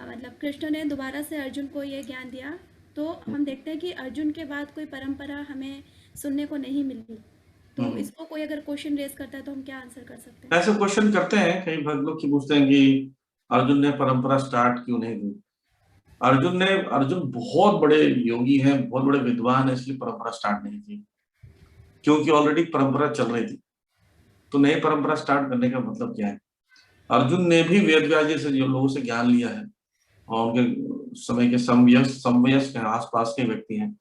मतलब कृष्ण ने दोबारा से अर्जुन को ये ज्ञान दिया। तो हम देखते हैं कि अर्जुन के बाद कोई परंपरा हमें सुनने को नहीं मिली। तो इसको कोई अगर क्वेश्चन रेज करता है तो हम क्या आंसर कर सकते हैं? ऐसे क्वेश्चन करते हैं कई भक्त लोग की, पूछते हैं कि अर्जुन ने परंपरा स्टार्ट क्यों नहीं की। अर्जुन बहुत बड़े योगी हैं, बहुत बड़े विद्वान हैं, इसलिए परंपरा स्टार्ट नहीं की, क्योंकि ऑलरेडी परंपरा चल रही थी। तो नई परंपरा स्टार्ट करने का मतलब क्या है? अर्जुन ने भी वेद व्यास जी से जो लोगों से ज्ञान लिया है और उनके समय के समवयस्क के आसपास के व्यक्ति हैं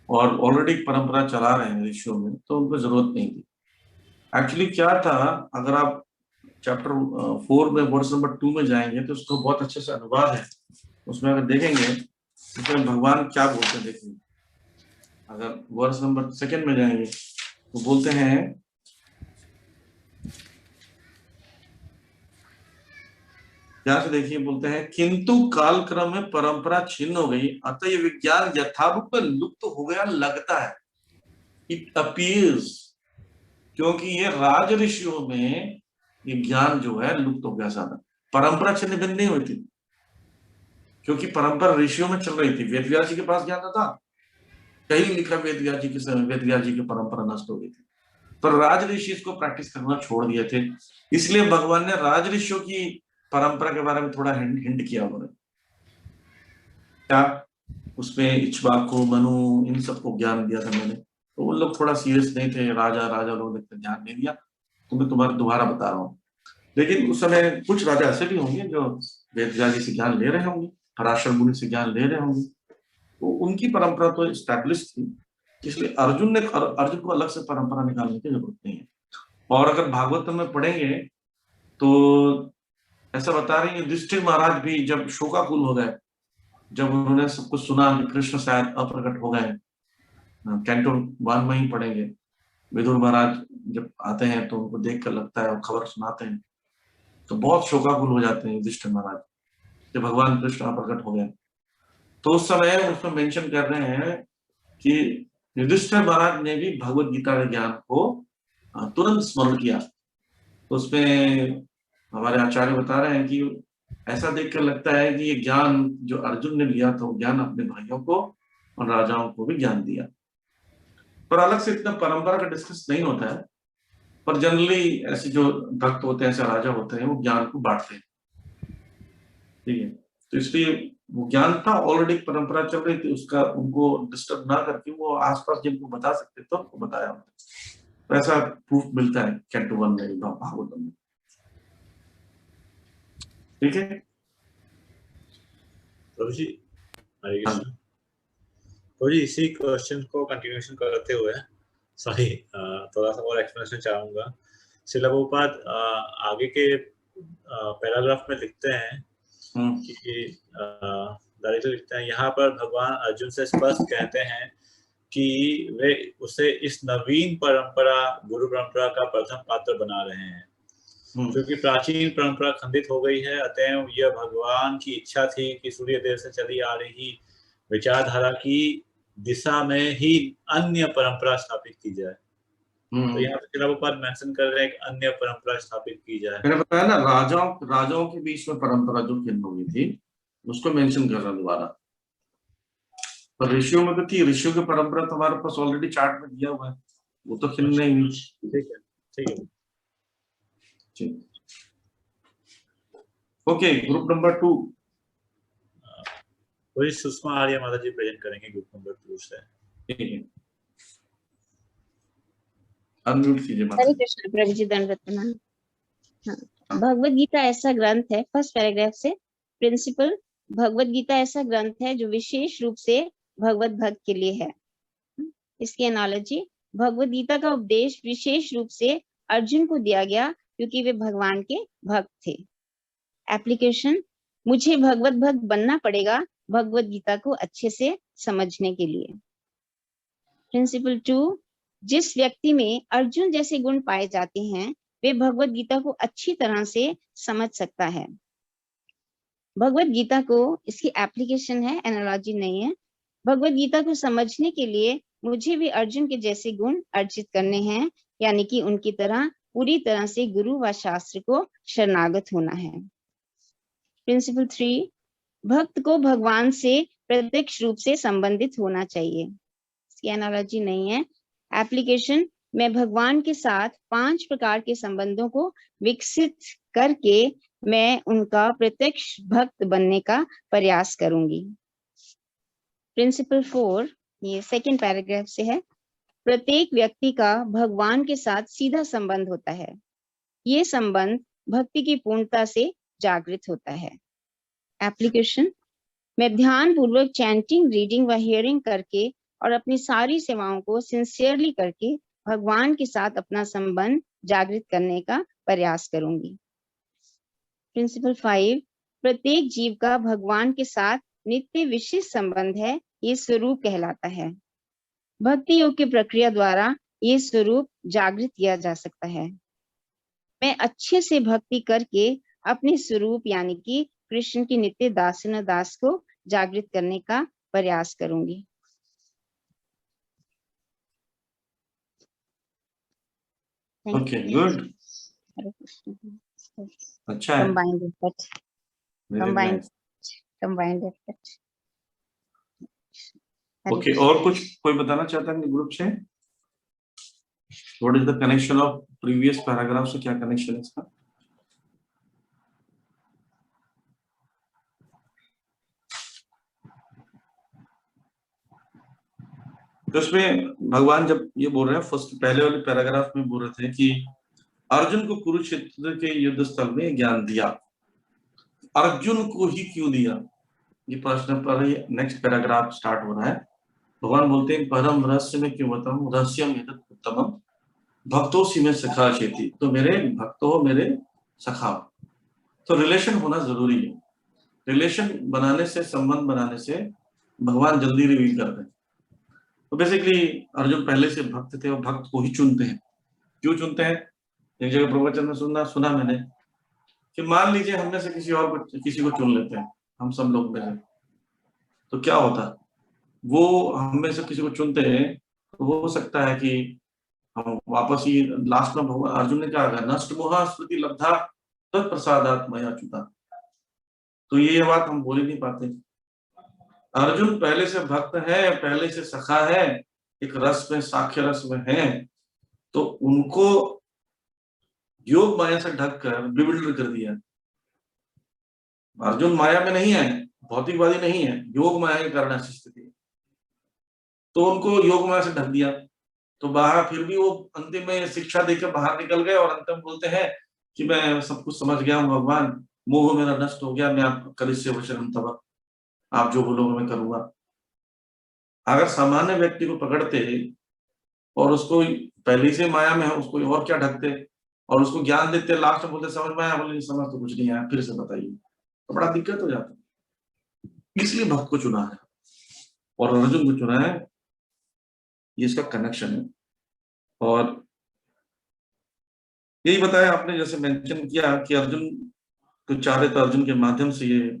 और ऑलरेडी परंपरा चला रहे हैं ऋषियों में, तो उनको जरूरत नहीं थी। एक्चुअली क्या था, अगर आप चैप्टर 4 में वर्स नंबर 2 में जाएंगे तो उसको बहुत अच्छे से अनुवाद है, उसमें अगर देखेंगे उसमें भगवान क्या बोलते हैं। देखिए, अगर वर्स नंबर 2 में जाएंगे तो बोलते हैं, ध्यान से देखिए, बोलते हैं किंतु कालक्रम में परंपरा छिन्न हो गई, अतः ये विज्ञान यथारूप में लुप्त हो गया लगता है। इट अपीयर्स, क्योंकि ये राज ऋषियों में ये ज्ञान जो है लुप्त हो गया। सारा परंपरा छिन्न भिन्न नहीं हुई थी, क्योंकि परंपरा ऋषियों में चल रही थी। वेद व्यास जी के पास ज्ञान था, कहीं लिखा वेद व्यास जी के समय वेद व्यास जी की परंपरा नष्ट हो गई थी, पर राज ऋषि इसको प्रैक्टिस करना छोड़ दिए थे। इसलिए भगवान ने राज ऋषियों की परंपरा के बारे में थोड़ा हिंट किया उन्होंने। क्या उसमें इक्ष्वाकु, मनु, इन सबको ज्ञान दिया था मैंने, तो वो लोग थोड़ा सीरियस नहीं थे, राजा लोगों ने ध्यान नहीं दिया। तो मैं तुम्हारा दोबारा बता रहा हूँ। लेकिन उस समय कुछ राजा ऐसे भी होंगे जो वेद व्यास जी से ज्ञान ले रहे होंगे, पराशर मुनि से ज्ञान ले रहे होंगे, तो उनकी परंपरा तो एस्टैब्लिश थी। इसलिए अर्जुन को अलग से परंपरा निकालने की जरूरत नहीं है। और अगर भागवत में पढ़ेंगे तो ऐसा बता रही है, युधिष्ठिर महाराज भी जब शोकाकुल हो गए, जब उन्होंने सब कुछ सुना कि कृष्ण शायद अप्रकट हो गए, कैंटो 1 में ही पढ़ेंगे, विदुर महाराज जब आते हैं तो उनको देख कर लगता है और खबर सुनाते हैं, तो बहुत शोकाकुल हो जाते हैं युधिष्ठिर महाराज जब भगवान कृष्ण अप्रकट हो गए। तो उस समय उसमें मेंशन कर रहे हैं कि युधिष्ठिर महाराज ने भी भगवत गीता के ज्ञान को तुरंत स्मरण किया। तो उसमें हमारे आचार्य बता रहे हैं कि ऐसा देखकर लगता है कि ये ज्ञान जो अर्जुन ने लिया था, वो ज्ञान अपने भाइयों को और राजाओं को भी ज्ञान दिया। पर अलग से इतना परंपरा का डिस्कस नहीं होता है, पर जनरली ऐसे जो भक्त होते हैं, ऐसे राजा होते हैं, वो ज्ञान को बांटते हैं। ठीक है, तो इसलिए वो ज्ञान था, ऑलरेडी परंपरा चल रही थी, उसका उनको डिस्टर्ब ना करके वो आसपास जिनको बता सकते तो उनको बताया। तो ऐसा प्रूफ मिलता है कैंटो 1 में, भागवतम में। ठीक है प्रभु जी, हरे कृष्ण। प्रभु जी, इसी क्वेश्चन को कंटिन्यूएशन करते हुए थोड़ा सा और एक्सप्लेनेशन चाहूंगा। श्रील प्रभुपाद आगे के पैराग्राफ में लिखते हैं कि डायरेक्टली लिखते हैं, यहाँ पर भगवान अर्जुन से स्पष्ट कहते हैं कि वे उसे इस नवीन परंपरा, गुरु परंपरा का प्रथम पात्र बना रहे हैं, क्योंकि प्राचीन परंपरा खंडित हो गई है। अतएव यह भगवान की इच्छा थी कि सूर्य देव से चली आ रही विचारधारा की दिशा में ही अन्य परंपरा स्थापित की जाए। तो यहाँ पे प्रभुपाद मेंशन कर रहे हैं कि अन्य परंपरा स्थापित की जाए। मैंने बताया ना, राजाओं के बीच में परंपरा जो खिन्न हो गई थी उसको मेंशन कर रहा दोबारा। पर ऋषियों में तो थी, ऋषियों की परंपरा तो हमारे पास ऑलरेडी चार्ट में दिया हुआ है, वो तो खिन्न नहीं हुई। ठीक है, ठीक है, ठीक। ओके, ग्रुप नंबर 2 वही सुषमा आर्य माता जी प्रेजेंट करेंगे ग्रुप नंबर 2 से। ठीक है, अनम्यूट कीजिए माता। हरे कृष्ण प्रभु जी, दंडवत प्रणाम। भगवत गीता ऐसा ग्रंथ है, फर्स्ट पैराग्राफ से, प्रिंसिपल, भगवत गीता ऐसा ग्रंथ है जो विशेष रूप से भगवत भक्त के लिए है। इसकी एनालॉजी, भगवत गीता का उपदेश विशेष रूप से अर्जुन को दिया गया क्योंकि वे भगवान के भक्त थे। एप्लीकेशन, मुझे भगवत भक्त बनना पड़ेगा भगवत गीता को अच्छे से समझने के लिए। प्रिंसिपल 2, जिस व्यक्ति में अर्जुन जैसे गुण पाए जाते हैं वे भगवत गीता को अच्छी तरह से समझ सकता है। भगवत गीता को, इसकी एप्लीकेशन है, एनालॉजी नहीं है। भगवत गीता को समझने के लिए मुझे भी अर्जुन के जैसे गुण अर्जित करने हैं, यानी कि उनकी तरह पूरी तरह से गुरु व शास्त्र को शरणागत होना है। प्रिंसिपल 3, भक्त को भगवान से प्रत्यक्ष रूप से संबंधित होना चाहिए। इसकी एनालॉजी नहीं है। एप्लीकेशन, मैं भगवान के साथ 5 प्रकार के संबंधों को विकसित करके मैं उनका प्रत्यक्ष भक्त बनने का प्रयास करूंगी। प्रिंसिपल 4, ये सेकंड पैराग्राफ से है। प्रत्येक व्यक्ति का भगवान के साथ सीधा संबंध होता है। ये संबंध भक्ति की पूर्णता से जागृत होता है। एप्लीकेशन, मैं ध्यान पूर्वक चैंटिंग, रीडिंग व हियरिंग करके और अपनी सारी सेवाओं को सिंसियरली करके भगवान के साथ अपना संबंध जागृत करने का प्रयास करूंगी। प्रिंसिपल 5, प्रत्येक जीव का भगवान के साथ नित्य विशिष्ट संबंध है, ये स्वरूप कहलाता है। भक्ति योग की प्रक्रिया द्वारा ये स्वरूप जागृत किया जा सकता है। मैं अच्छे से भक्ति करके अपने स्वरूप यानी कि कृष्ण की नित्य दासन दास को जागृत करने का प्रयास करूंगी। ओके, गुड, अच्छा है। Combined effort, combined effort. Okay, और कुछ कोई बताना चाहता है ग्रुप से? What is the connection of previous paragraph से? क्या कनेक्शन है इसका? तो इसमें भगवान जब ये बोल रहे हैं, फर्स्ट पहले वाले पैराग्राफ में बोल रहे थे कि अर्जुन को कुरुक्षेत्र के युद्ध स्थल में ज्ञान दिया। अर्जुन को ही क्यों दिया, ये प्रश्न पर नेक्स्ट पैराग्राफ स्टार्ट हो रहा है। भगवान बोलते हैं परम रहस्य में क्यों बताऊं, रहस्यम एतत् उत्तमम भक्तों सी में सखा चेती। तो मेरे भक्तों, मेरे सखा, तो रिलेशन होना जरूरी है। रिलेशन बनाने से, संबंध बनाने से भगवान जल्दी रिवील करते हैं। तो बेसिकली अर्जुन पहले से भक्त थे और भक्त को ही चुनते हैं। क्यों चुनते हैं? एक जगह प्रवचन में सुना मैंने कि मान लीजिए हम में से किसी को चुन लेते हैं, हम सब लोग में से, तो क्या होता, वो हम में से किसी को चुनते हैं तो हो सकता है कि हम वापस ही लास्ट में भगवान अर्जुन ने क्या कहा, नष्ट मोहा स्मृति लब्धा तत्प्रसादात् मया च्युता। तो ये बात हम बोल ही नहीं पाते। अर्जुन पहले से भक्त है, पहले से सखा है, एक रस में, साख्य रस में है, तो उनको योग माया से ढककर बिविल्डर कर दिया। अर्जुन माया में नहीं है, भौतिकवादी नहीं है, योग माया के कारण ऐसी स्थिति है, तो उनको योग माया से ढक दिया। तो बाहर फिर भी वो अंतिम में शिक्षा देकर बाहर निकल गए और अंतिम बोलते हैं कि मैं सब कुछ समझ गया हूँ भगवान, मोह मेरा नष्ट हो गया, मैं आप करिष्य वचनम तव, आप जो बोलोगे मैं करूंगा। अगर सामान्य व्यक्ति को पकड़ते और उसको पहले से माया में है, उसको और क्या ढकते और उसको ज्ञान देते, लास्ट में बोलते समझ में आया, बोले समझ तो कुछ नहीं आया, फिर से बताइए, तो बड़ा दिक्कत हो जाता है। इसलिए भक्त को चुना है और अर्जुन को चुना है, ये इसका कनेक्शन है। और यही बताया आपने, जैसे मेंशन किया कि अर्जुन को चाहते तो अर्जुन के माध्यम से ये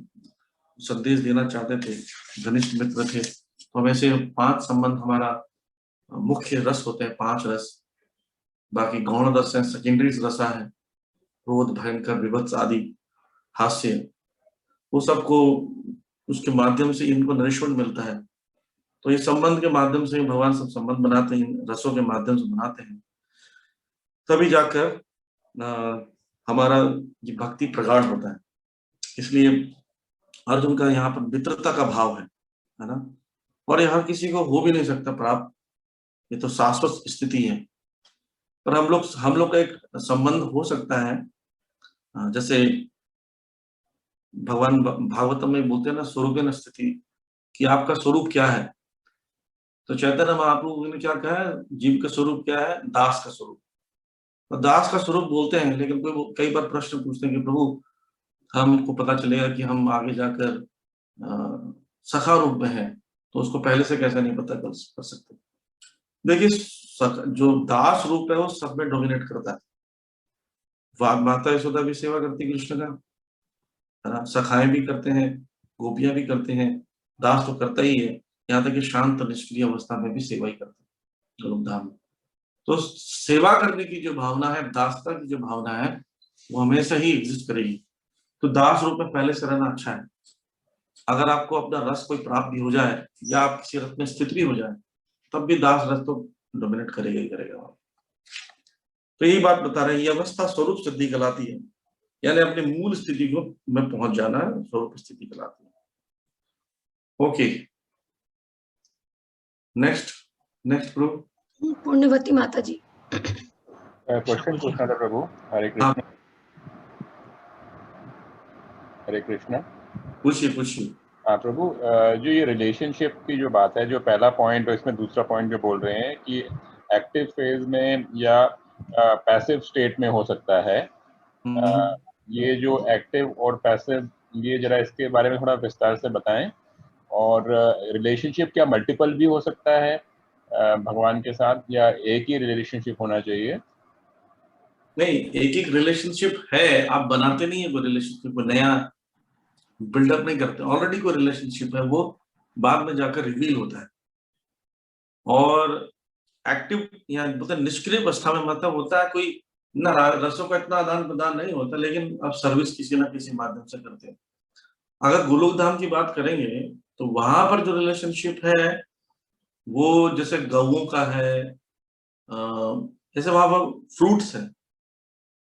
संदेश देना चाहते थे, घनिष्ठ मित्र थे। तो वैसे 5 संबंध हमारा मुख्य रस होते हैं, 5 रस, बाकी गौण रस है, सेकेंडरी रसा है, क्रोध, भयंकर, विभत्स आदि, हास्य, वो सबको उसके माध्यम से इनको नरिशमेंट मिलता है। तो ये संबंध के माध्यम से भगवान सब संबंध बनाते हैं, रसों के माध्यम से बनाते हैं, तभी जाकर हमारा ये भक्ति प्रगाढ़ होता है। इसलिए अर्जुन का यहाँ पर मित्रता का भाव है ना, और ये हर किसी को हो भी नहीं सकता प्राप्त, ये तो शाश्वत स्थिति है। पर हम लोग का एक संबंध हो सकता है, जैसे भगवान भागवतम में बोलते हैं ना, स्वरूप न स्थिति, कि आपका स्वरूप क्या है। तो चैतन्य महाप्रभु ने क्या कहा है, जीव का स्वरूप क्या है, दास का स्वरूप। तो दास का स्वरूप बोलते हैं, लेकिन कोई कई बार प्रश्न पूछते हैं कि प्रभु हमको पता चलेगा कि हम आगे जाकर सखा रूप में हैं, तो उसको पहले से कैसे नहीं पता कर सकते। देखिए, जो दास रूप है वो सब में डोमिनेट करता है। माता यशोदा भी सेवा करती कृष्ण का, है ना, सखाएं भी करते हैं, गोपियां भी करते हैं, दास तो करता ही है। यहाँ तक कि शांत निष्क्रिय अवस्था में भी सेवा ही करते हैं गोलोकधाम में। तो सेवा करने की जो भावना है, दासता की जो भावना है, वो हमेशा ही एग्जिस्ट करेगी। तो दास रूप में पहले से रहना अच्छा है। अगर आपको अपना रस कोई प्राप्त भी हो जाए या आप किसी रस में स्थित भी हो जाए, तब भी दास रस तो डोमिनेट करेगा ही करेगा। तो यही बात बता रहे हैं, ये अवस्था स्वरूप सिद्धि कहलाती है, यानी अपने मूल स्थिति को में पहुंच जाना है, स्वरूप स्थिति कहलाती है। ओके, नेक्स्ट ग्रुप पुण्यवती माता जी। क्वेश्चन पूछना था प्रभु। हरे कृष्ण। हरे कृष्ण। पूछिए। हाँ प्रभु, जो ये रिलेशनशिप की जो बात है, जो पहला पॉइंट और इसमें दूसरा पॉइंट जो बोल रहे हैं कि एक्टिव फेज में या पैसिव स्टेट में हो सकता है, ये जो एक्टिव और पैसिव, ये जरा इसके बारे में थोड़ा विस्तार से बताएं। और रिलेशनशिप क्या मल्टीपल भी हो सकता है भगवान के साथ, या एक ही रिलेशनशिप होना चाहिए? नहीं, एक रिलेशनशिप है, आप बनाते नहीं है कोई रिलेशनशिप को, नया बिल्डअप नहीं करते। ऑलरेडी कोई रिलेशनशिप है, वो बाद में जाकर रिवील होता है। और एक्टिव या मतलब निष्क्रिय अवस्था में मतलब होता है कोई ना, रसों का इतना आदान प्रदान नहीं होता, लेकिन आप सर्विस किसी ना किसी माध्यम से करते हैं। अगर गोलोकधाम की बात करेंगे तो वहां पर जो रिलेशनशिप है वो जैसे गौओं का है, जैसे वहां पर फ्रूट्स है,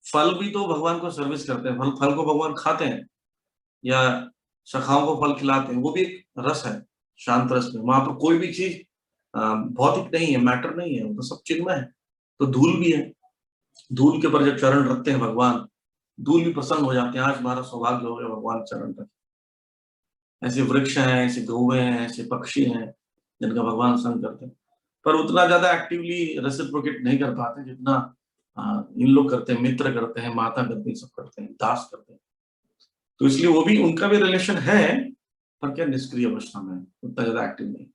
फल भी तो भगवान को सर्विस करते हैं, फल को भगवान खाते हैं या शाखाओं को फल खिलाते हैं, वो भी एक रस है, शांत रस में। वहां पर कोई भी चीज भौतिक नहीं है, मैटर नहीं है, वो तो सब चिन्मय है। तो धूल भी है, धूल के ऊपर जब चरण रखते हैं भगवान, धूल भी प्रसन्न हो जाते हैं, आज हमारा सौभाग्य हो गया भगवान चरण रख। ऐसे वृक्ष हैं, ऐसे गौवे हैं, ऐसे पक्षी हैं जिनका भगवान संग करते हैं, पर उतना ज्यादा एक्टिवली रेसिप्रोकेट नहीं कर पाते जितना इन लोग करते हैं, मित्र करते हैं, माता करते हैं, सब करते हैं, दास करते हैं। तो इसलिए वो भी, उनका भी रिलेशन है, पर क्या निष्क्रिय अवस्था में, उतना ज्यादा एक्टिव नहीं।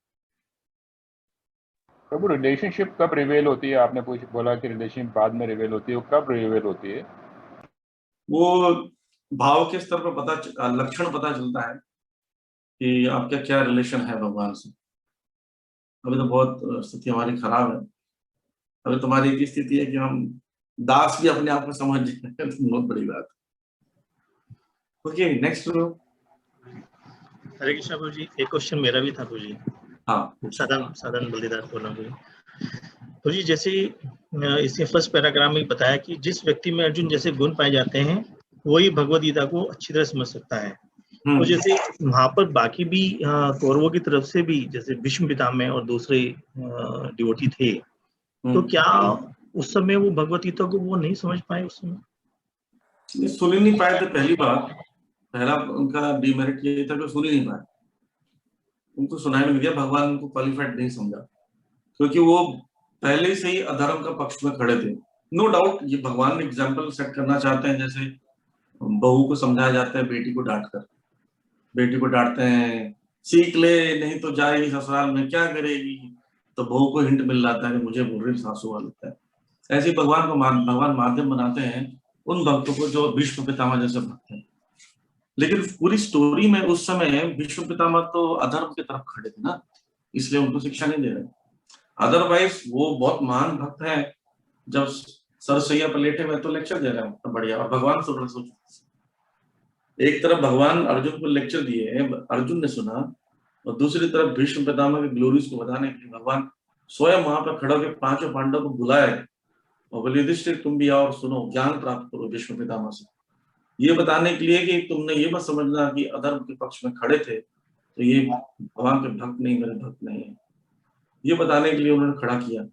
प्रभु रिलेशनशिप कब रिवेल होती है? आपने बोला कि रिलेशनशिप बाद में रिवेल होती है, वो कब रिवेल होती है? वो भाव के स्तर पर लक्षण पता चलता है कि आपका क्या रिलेशन है भगवान से। अभी तो बहुत स्थिति हमारी खराब है, अभी तुम्हारी एक स्थिति है कि हम दास भी अपने आप को समझ जाए, तो बहुत बड़ी बात है। Okay, next. हरे कृष्णा प्रभु जी, एक क्वेश्चन मेरा भी था प्रभु जी। हाँ, साधन बलिदान बोला प्रभु जी। जैसे इसके फर्स्ट पैराग्राफ में बताया कि जिस व्यक्ति में अर्जुन जैसे गुण पाए जाते हैं वही भगवद गीता को अच्छी तरह समझ सकता है। तो जैसे वहां पर बाकी भी कौरवों की तरफ से भी जैसे भीष्म पितामह और दूसरे डिवोटी थे, तो क्या उस समय वो भगवद गीता को वो नहीं समझ पाए? उस समय सुन ही नहीं पाए थे। पहला उनका डिमेरिट ये था कि सुन ही नहीं पाए, उनको सुनाई नहीं दिया, भगवान उनको क्वालिफाइड नहीं समझा, क्योंकि वो पहले से ही अधर्म का पक्ष में खड़े थे। नो डाउट ये भगवान एग्जाम्पल सेट करना चाहते हैं, जैसे बहू को समझाया जाता है बेटी को डांटकर, बेटी को डांटते हैं, सीख ले नहीं तो जाएगी ससुराल में, क्या करेगी, तो बहू को हिंट मिल जाता है कि मुझे बुरी सासू वाला लगता है। ऐसे भगवान माध्यम बनाते हैं उन भक्तों को जो भीष्म पितामह जैसे भक्त हैं। लेकिन पूरी स्टोरी में उस समय भीष्म पितामह तो अधर्म की तरफ खड़े थे ना, इसलिए उनको शिक्षा नहीं दे रहे। अदरवाइज वो बहुत महान भक्त हैं, जब सरसैया पर लेटे हुए तो लेक्चर दे रहे हैं, तो बढ़िया। और भगवान सुन रहे, एक तरफ भगवान अर्जुन को लेक्चर दिए, अर्जुन ने सुना, और दूसरी तरफ भीष्म पितामह के ग्लोरीज को बताने के लिए भगवान स्वयं वहां पर खड़ा होकर पांचों पांडव को बुलाए और बोले युधिष्ठिर तुम भी आओ और सुनो, ज्ञान प्राप्त करो भीष्म पितामह से। ये बताने के लिए कि तुमने ये मत समझना कि अधर्म के पक्ष में खड़े थे तो ये भगवान के भक्त नहीं, मेरे भक्त नहीं है, ये बताने के लिए उन्होंने खड़ा किया।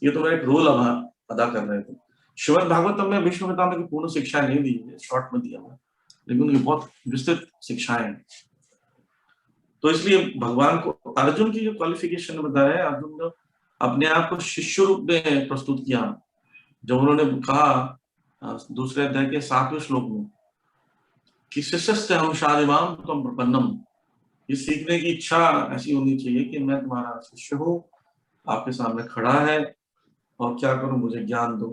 ये तो एक रोल अदा कर रहे थे। श्रीमद् भागवतम में भीष्म पितामह की पूर्ण शिक्षा नहीं दी है, शॉर्ट में दिया हुआ, लेकिन उनकी बहुत विस्तृत शिक्षाएं हैं। तो इसलिए भगवान को अर्जुन की जो क्वालिफिकेशन बताया है, अर्जुन ने अपने आप को शिष्य रूप में प्रस्तुत किया, जब उन्होंने कहा दूसरे अध्याय के 7वें श्लोक में कि शिष्यस्य हम शादिमाम त्वं प्रपन्नम, ये सीखने की इच्छा ऐसी होनी चाहिए कि मैं तुम्हारा शिष्य हूँ, आपके सामने खड़ा है और क्या करूं, मुझे ज्ञान दो।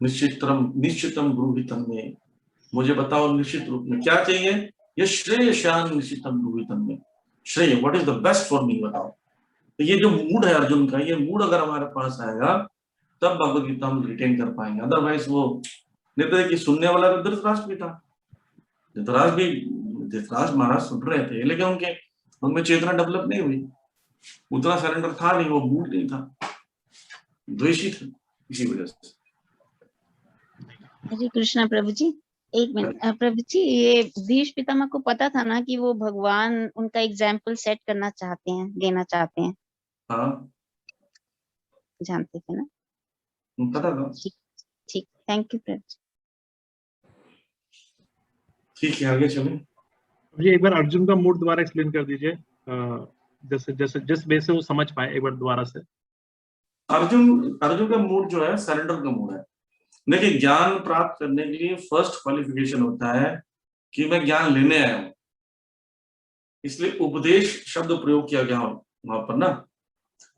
निश्चितम ब्रूहितम में, मुझे बताओ निश्चित रूप में क्या चाहिए। ये श्रेयशान निश्चितम ब्रूहितम में, श्रेय, what is the best for me, बताओ। तो ये जो मूड है अर्जुन का, ये मूड अगर हमारे पास आएगा तब भगवत गीता हम रिटेन कर पाएंगे। अदरवाइज वो नहीं तो कि सुनने वाला तो धृतराष्ट्र भी था, धृतराष्ट्र महाराज सुन रहे थे लेकिन उनमें चेतना डेवलप नहीं हुई, उतना सरेंडर था नहीं, वो मूड नहीं था, द्वेषी थे इसी वजह से। हरे कृष्णा प्रभु जी, एक मिनट प्रभु जी, ये भीष्म पितामह को पता था ना कि वो भगवान उनका एग्जाम्पल सेट करना चाहते हैं, देना चाहते हैं? हाँ जानते थे ना? पता था। ठीक, थैंक यू प्रभु जी। ठीक है, आगे चलें। जी एक बार अर्जुन का मूड दोबारा एक्सप्लेन कर दीजिए, जैसे जैसे जिस वे से वो समझ पाए, एक बार दोबारा से। अर्जुन का मूड जो है सरेंडर का मूड है। देखिए, ज्ञान प्राप्त करने के लिए फर्स्ट क्वालिफिकेशन होता है कि मैं ज्ञान लेने आया हूं, इसलिए उपदेश शब्द प्रयोग किया गया वहां पर ना।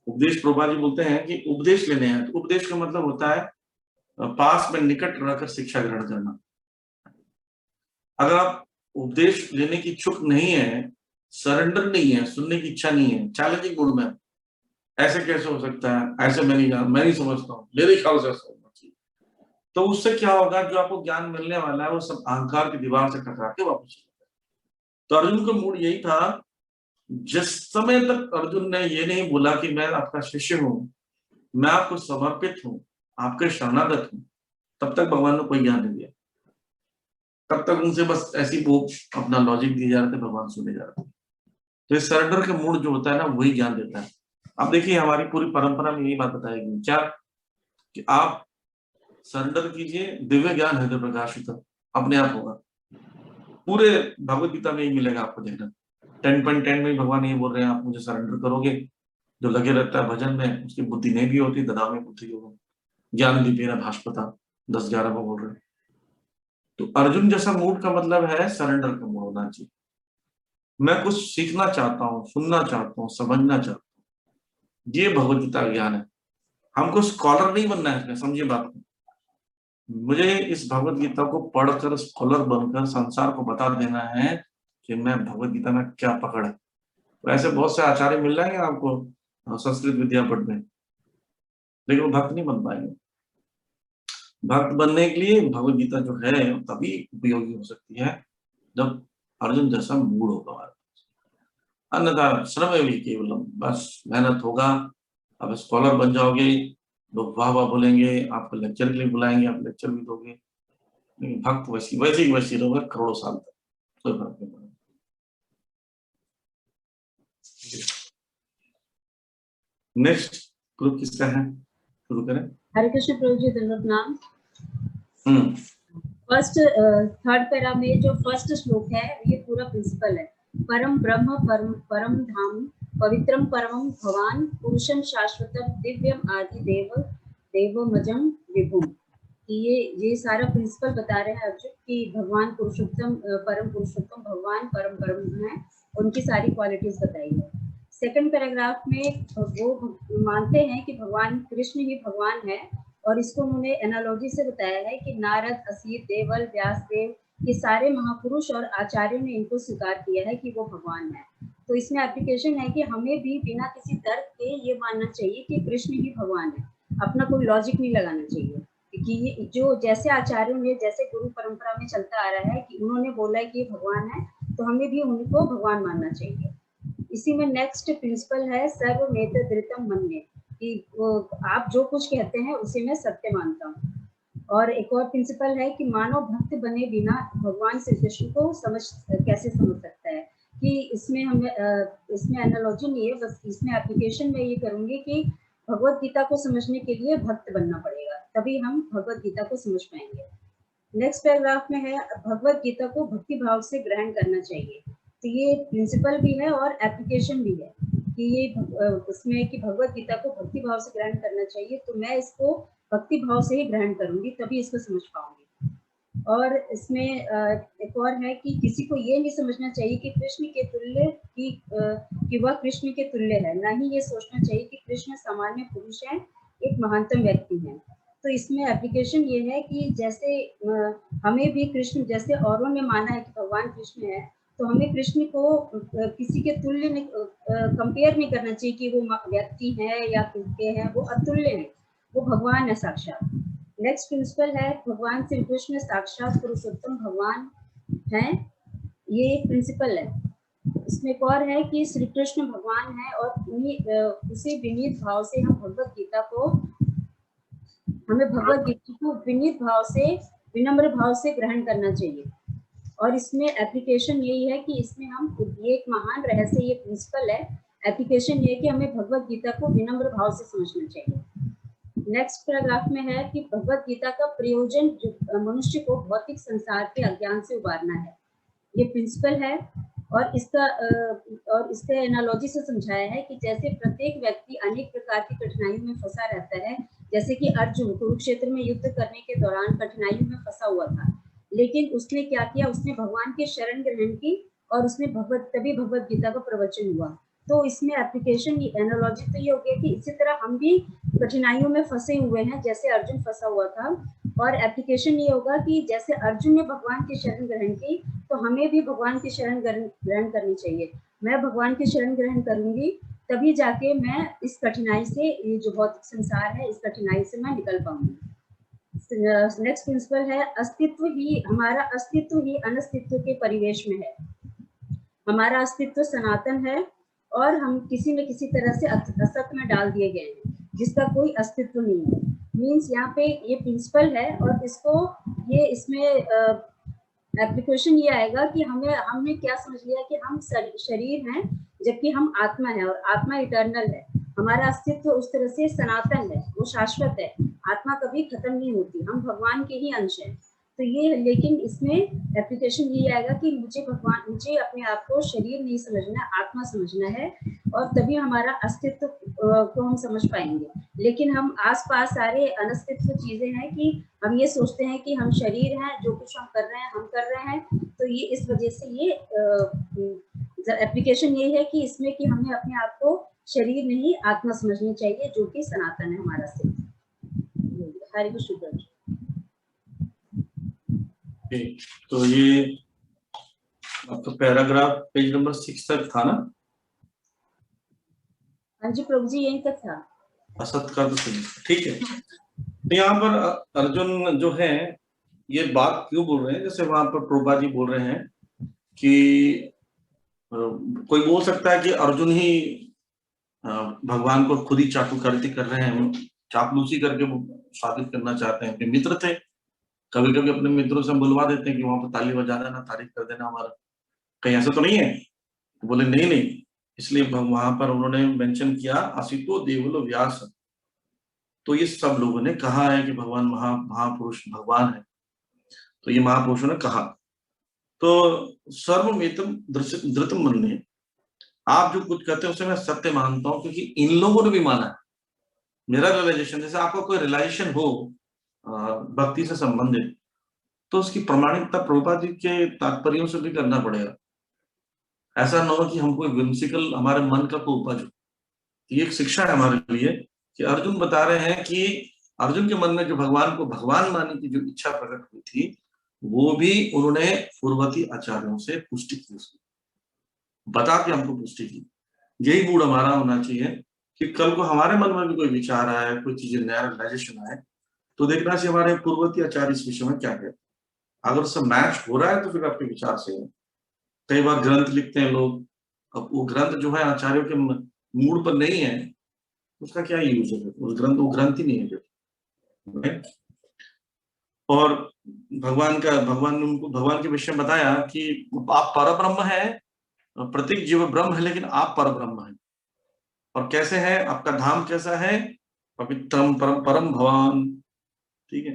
उपदेश, प्रभुपाद जी बोलते हैं कि उपदेश लेने आए, तो उपदेश का मतलब होता है पास में निकट रहकर शिक्षा ग्रहण करना। अगर आप उपदेश लेने की इच्छुक नहीं है, सरेंडर नहीं है, सुनने की इच्छा नहीं है, चैलेंजिंग मूड में, ऐसे कैसे हो सकता है, ऐसे मैं नहीं समझता हूँ, मेरे ख्याल से ऐसा होना चाहिए, तो उससे क्या होगा, जो आपको ज्ञान मिलने वाला है वो सब अहंकार की दीवार से टकरा के वापस चला जाएगा। तो अर्जुन का मूड यही था, जिस समय तक अर्जुन ने ये नहीं बोला कि मैं आपका शिष्य हूँ, मैं आपको समर्पित हूँ, आपके शरणागत हूँ, तब तक भगवान ने कोई ज्ञान नहीं दिया। तब तक उनसे बस ऐसी वो अपना लॉजिक दिए जा रहे थे, भगवान सुने जा रहे थे। तो इस सरेंडर का मूड जो होता है ना, वही ज्ञान देता है। अब देखिए, हमारी पूरी परंपरा में यही बात बताई गई क्या, कि आप सरेंडर कीजिए, दिव्य ज्ञान हृदय प्रकाशित अपने आप होगा। पूरे भगवत गीता में यही मिलेगा आपको देखना। 10.10 में भगवान ये बोल रहे हैं, आप मुझे सरेंडर करोगे, जो लगे रहता है भजन में, उसकी बुद्धि नहीं भी होती, ददा में बुद्धि होगा, ज्ञान दीपेन भास्वता 10:11 में बोल रहे हैं। तो अर्जुन जैसा मूड का मतलब है सरेंडर का मूड होना चाहिए। मैं कुछ सीखना चाहता हूँ, सुनना चाहता हूँ, समझना चाहता हूँ, ये भगवत गीता ज्ञान है। हमको स्कॉलर नहीं बनना है इसमें, समझिए बात को। मुझे इस भगवत गीता को पढ़कर स्कॉलर बनकर संसार को बता देना है कि मैं भगवत गीता में क्या पकड़ है। तो ऐसे बहुत से आचार्य मिल जाएंगे आपको संस्कृत विद्यापीठ में, लेकिन वो भक्त नहीं बन पाएंगे। भक्त बनने के लिए भगवत गीता जो है तभी उपयोगी हो सकती है जब अर्जुन जैसा मूड होगा हमारे पास। अन्यथा श्रम भी केवलम, बस मेहनत होगा, अब स्कॉलर बन जाओगे, लोग वाह वाह बोलेंगे, आपको लेक्चर के लिए बुलाएंगे, आप लेक्चर भी दोगे, लेकिन भक्त वैसी रहोगे करोड़ों साल तक, कोई फर्क नहीं पड़ेगा। नेक्स्ट ग्रुप किसका है, शुरू करें। हरे कृष्ण प्रभु जी, दंडवत नाम। फर्स्ट थर्ड पैरा में जो फर्स्ट श्लोक है, ये पूरा प्रिंसिपल है। परम ब्रह्म परम धाम पवित्रम परमं भवान पुरुषम शाश्वतम दिव्यम आदि देवमजम विभुम। ये सारा प्रिंसिपल बता रहे हैं अर्जुन कि भगवान पुरुषोत्तम, परम पुरुषोत्तम भगवान परम ब्रह्म है, उनकी सारी क्वालिटीज बताई है। सेकंड पैराग्राफ में वो मानते हैं कि भगवान कृष्ण ही भगवान है, और इसको उन्होंने एनालॉजी से बताया है कि नारद, असीत, देवल, व्यासदेव, ये सारे महापुरुष और आचार्यों ने इनको स्वीकार किया है कि वो भगवान है। तो इसमें एप्लीकेशन है कि हमें भी बिना किसी तर्क के ये मानना चाहिए कि कृष्ण ही भगवान है, अपना कोई लॉजिक नहीं लगाना चाहिए। कि ये जो जैसे आचार्यों ने, जैसे गुरु परंपरा में चलता आ रहा है कि उन्होंने बोला है कि ये भगवान है, तो हमें भी उनको भगवान मानना चाहिए। इसी में नेक्स्ट प्रिंसिपल है सर्वमेत धृतम मन्ये, कि आप जो कुछ कहते हैं उसे मैं सत्य मानता हूँ। और एक और प्रिंसिपल है कि मानव भक्त बने बिना भगवान श्री कृष्ण को कैसे समझ सकता है। कि इसमें एनालॉजी नहीं है, बस इसमें एप्लीकेशन में ये करूंगी कि भगवत गीता को समझने के लिए भक्त बनना पड़ेगा, तभी हम भगवत गीता को समझ पाएंगे। नेक्स्ट पैराग्राफ में है भगवत गीता को भक्ति भाव से ग्रहण करना चाहिए। तो ये प्रिंसिपल भी है और एप्लीकेशन भी है कि ये इसमें कि भगवत गीता को भक्ति भाव से ग्रहण करना चाहिए, तो मैं इसको भक्ति भाव से ही ग्रहण करूंगी, तभी इसको समझ पाऊंगी। और इसमें एक और है कि किसी को ये नहीं समझना चाहिए कि कृष्ण के तुल्य कि वह कृष्ण के तुल्य है, ना ही ये सोचना चाहिए कि कृष्ण सामान्य पुरुष है, एक महानतम व्यक्ति है। तो इसमें एप्लीकेशन ये है कि जैसे हमें भी कृष्ण, जैसे औरों ने माना है कि भगवान कृष्ण है, तो हमें कृष्ण को किसी के तुल्य नहीं कंपेयर नहीं करना चाहिए कि वो व्यक्ति है या किसके हैं, वो अतुल्य है, वो भगवान है साक्षात। नेक्स्ट प्रिंसिपल है भगवान श्री कृष्ण साक्षात पुरुषोत्तम भगवान हैं, ये एक प्रिंसिपल है। इसमें एक और है कि श्री कृष्ण भगवान है और उसी विनीत भाव से हम भगवत गीता को, हमें भगवत गीता को विनीत भाव से, विनम्र भाव से ग्रहण करना चाहिए। और इसमें एप्लीकेशन यही है कि इसमें हम, ये एक महान रहस्य, ये प्रिंसिपल है, एप्लीकेशन ये है कि हमें भगवत गीता को विनम्र भाव से समझना चाहिए। नेक्स्ट पैराग्राफ में है कि भगवत गीता का प्रयोजन मनुष्य को भौतिक संसार के अज्ञान से उबारना है, ये प्रिंसिपल है। और इसका एनालॉजी से समझाया है कि जैसे प्रत्येक व्यक्ति अनेक प्रकार की कठिनाइयों में फंसा रहता है, जैसे कि अर्जुन कुरुक्षेत्र में युद्ध करने के दौरान कठिनाइयों में फंसा हुआ था, लेकिन उसने क्या किया, उसने भगवान की शरण ग्रहण की और उसने तभी भगवत गीता का प्रवचन हुआ। तो इसमें एप्लीकेशन, एनालॉजी तो ये हो गया कि इसी तरह हम भी कठिनाइयों में फंसे हुए हैं जैसे अर्जुन फंसा हुआ था। और एप्लीकेशन ये होगा कि जैसे अर्जुन ने भगवान की शरण ग्रहण की, तो हमें भी भगवान की शरण ग्रहण करनी चाहिए। मैं भगवान की शरण ग्रहण करूंगी तभी जाके मैं इस कठिनाई से, ये जो भौतिक संसार है, इस कठिनाई से मैं निकल पाऊंगी। नेक्स्ट प्रिंसिपल है अस्तित्व ही, हमारा अस्तित्व ही अनस्तित्व के परिवेश में है। हमारा अस्तित्व सनातन है और हम किसी न किसी तरह से असत में डाल दिए गए हैं, जिसका कोई अस्तित्व नहीं है। मीन्स यहाँ पे ये प्रिंसिपल है और इसमें एप्लीकेशन ये आएगा कि हमने क्या समझ लिया कि हम शरीर हैं जबकि हम आत्मा है और आत्मा इटर्नल है। हमारा अस्तित्व उस तरह से सनातन है, वो शाश्वत है, आत्मा कभी खत्म नहीं होती, हम भगवान के ही अंश हैं। तो ये, लेकिन इसमें एप्लीकेशन ये आएगा कि मुझे अपने आप को शरीर नहीं समझना, आत्मा समझना है, और तभी हमारा अस्तित्व को हम समझ पाएंगे। लेकिन हम आसपास सारे अनस्तित्व चीजें हैं कि हम ये सोचते हैं कि हम शरीर हैं, जो कुछ हम कर रहे हैं। तो ये इस वजह से ये एप्लीकेशन यही है कि इसमें कि हमें अपने आप को शरीर नहीं आत्मा समझनी चाहिए, जो कि सनातन है हमारा अस्तित्व। हरे कृष्ण। तो ये आपका पैराग्राफ पेज नंबर 6 तक था ना? हाँ जी प्रभु जी, यहीं तक था। असत का तो सही, ठीक है। तो यहाँ पर अर्जुन जो है ये बात क्यों बोल रहे हैं, जैसे वहां पर प्रभुपाद जी बोल रहे हैं कि कोई बोल सकता है कि अर्जुन ही भगवान को खुद ही चाटुकारिता कर रहे हैं, चापलूसी करके वो साबित करना चाहते हैं। अपने मित्र थे, कभी कभी अपने मित्रों से हम बुलवा देते हैं कि वहां पर ताली बजा देना, तारीफ कर देना हमारा, कहीं ऐसा तो नहीं है? बोले नहीं, इसलिए वहां पर उन्होंने मेंशन किया असितो देवलो व्यास। तो ये सब लोगों ने कहा है कि भगवान महापुरुष भगवान है, तो ये महापुरुषों ने कहा। तो सर्वमेतम धृतम मन्ये, आप जो कुछ कहते हैं उसे मैं सत्य मानता हूं, क्योंकि इन लोगों ने भी माना है। मेरा रियलाइजेशन, जैसे आपका कोई रियलाइजेशन हो भक्ति से संबंधित, तो उसकी प्रमाणिकता प्रभुपाद जी के तात्पर्यों से भी करना पड़ेगा। ऐसा न हो कि हमको विम्सिकल हमारे मन का कोई उपज हो। ये एक शिक्षा है हमारे लिए कि अर्जुन बता रहे हैं कि अर्जुन के मन में जो भगवान को भगवान मानने की जो इच्छा प्रकट हुई थी, वो भी उन्होंने पूर्ववर्ती आचार्यों से पुष्टि की, उसको बता के हमको पुष्टि की। यही मूड हमारा होना चाहिए कि कल को हमारे मन में भी कोई विचार आए, कोई चीजें नया रियलाइजेशन आए, तो देखना चाहिए हमारे पूर्ववर्ती आचार्य इस विषय में क्या कहते हैं। अगर उससे मैच हो रहा है तो फिर आपके विचार से है। कई बार ग्रंथ लिखते हैं लोग, अब वो ग्रंथ जो है आचार्यों के मूड पर नहीं है, उसका क्या यूज है? वो ग्रंथ ही नहीं है जो। और भगवान ने उनको भगवान के विषय में बताया कि आप परब्रह्म है, प्रत्येक जीव ब्रह्म है, लेकिन आप परब्रह्म है। और कैसे है, आपका धाम कैसा है? पवित्रम परम भगवान, ठीक है।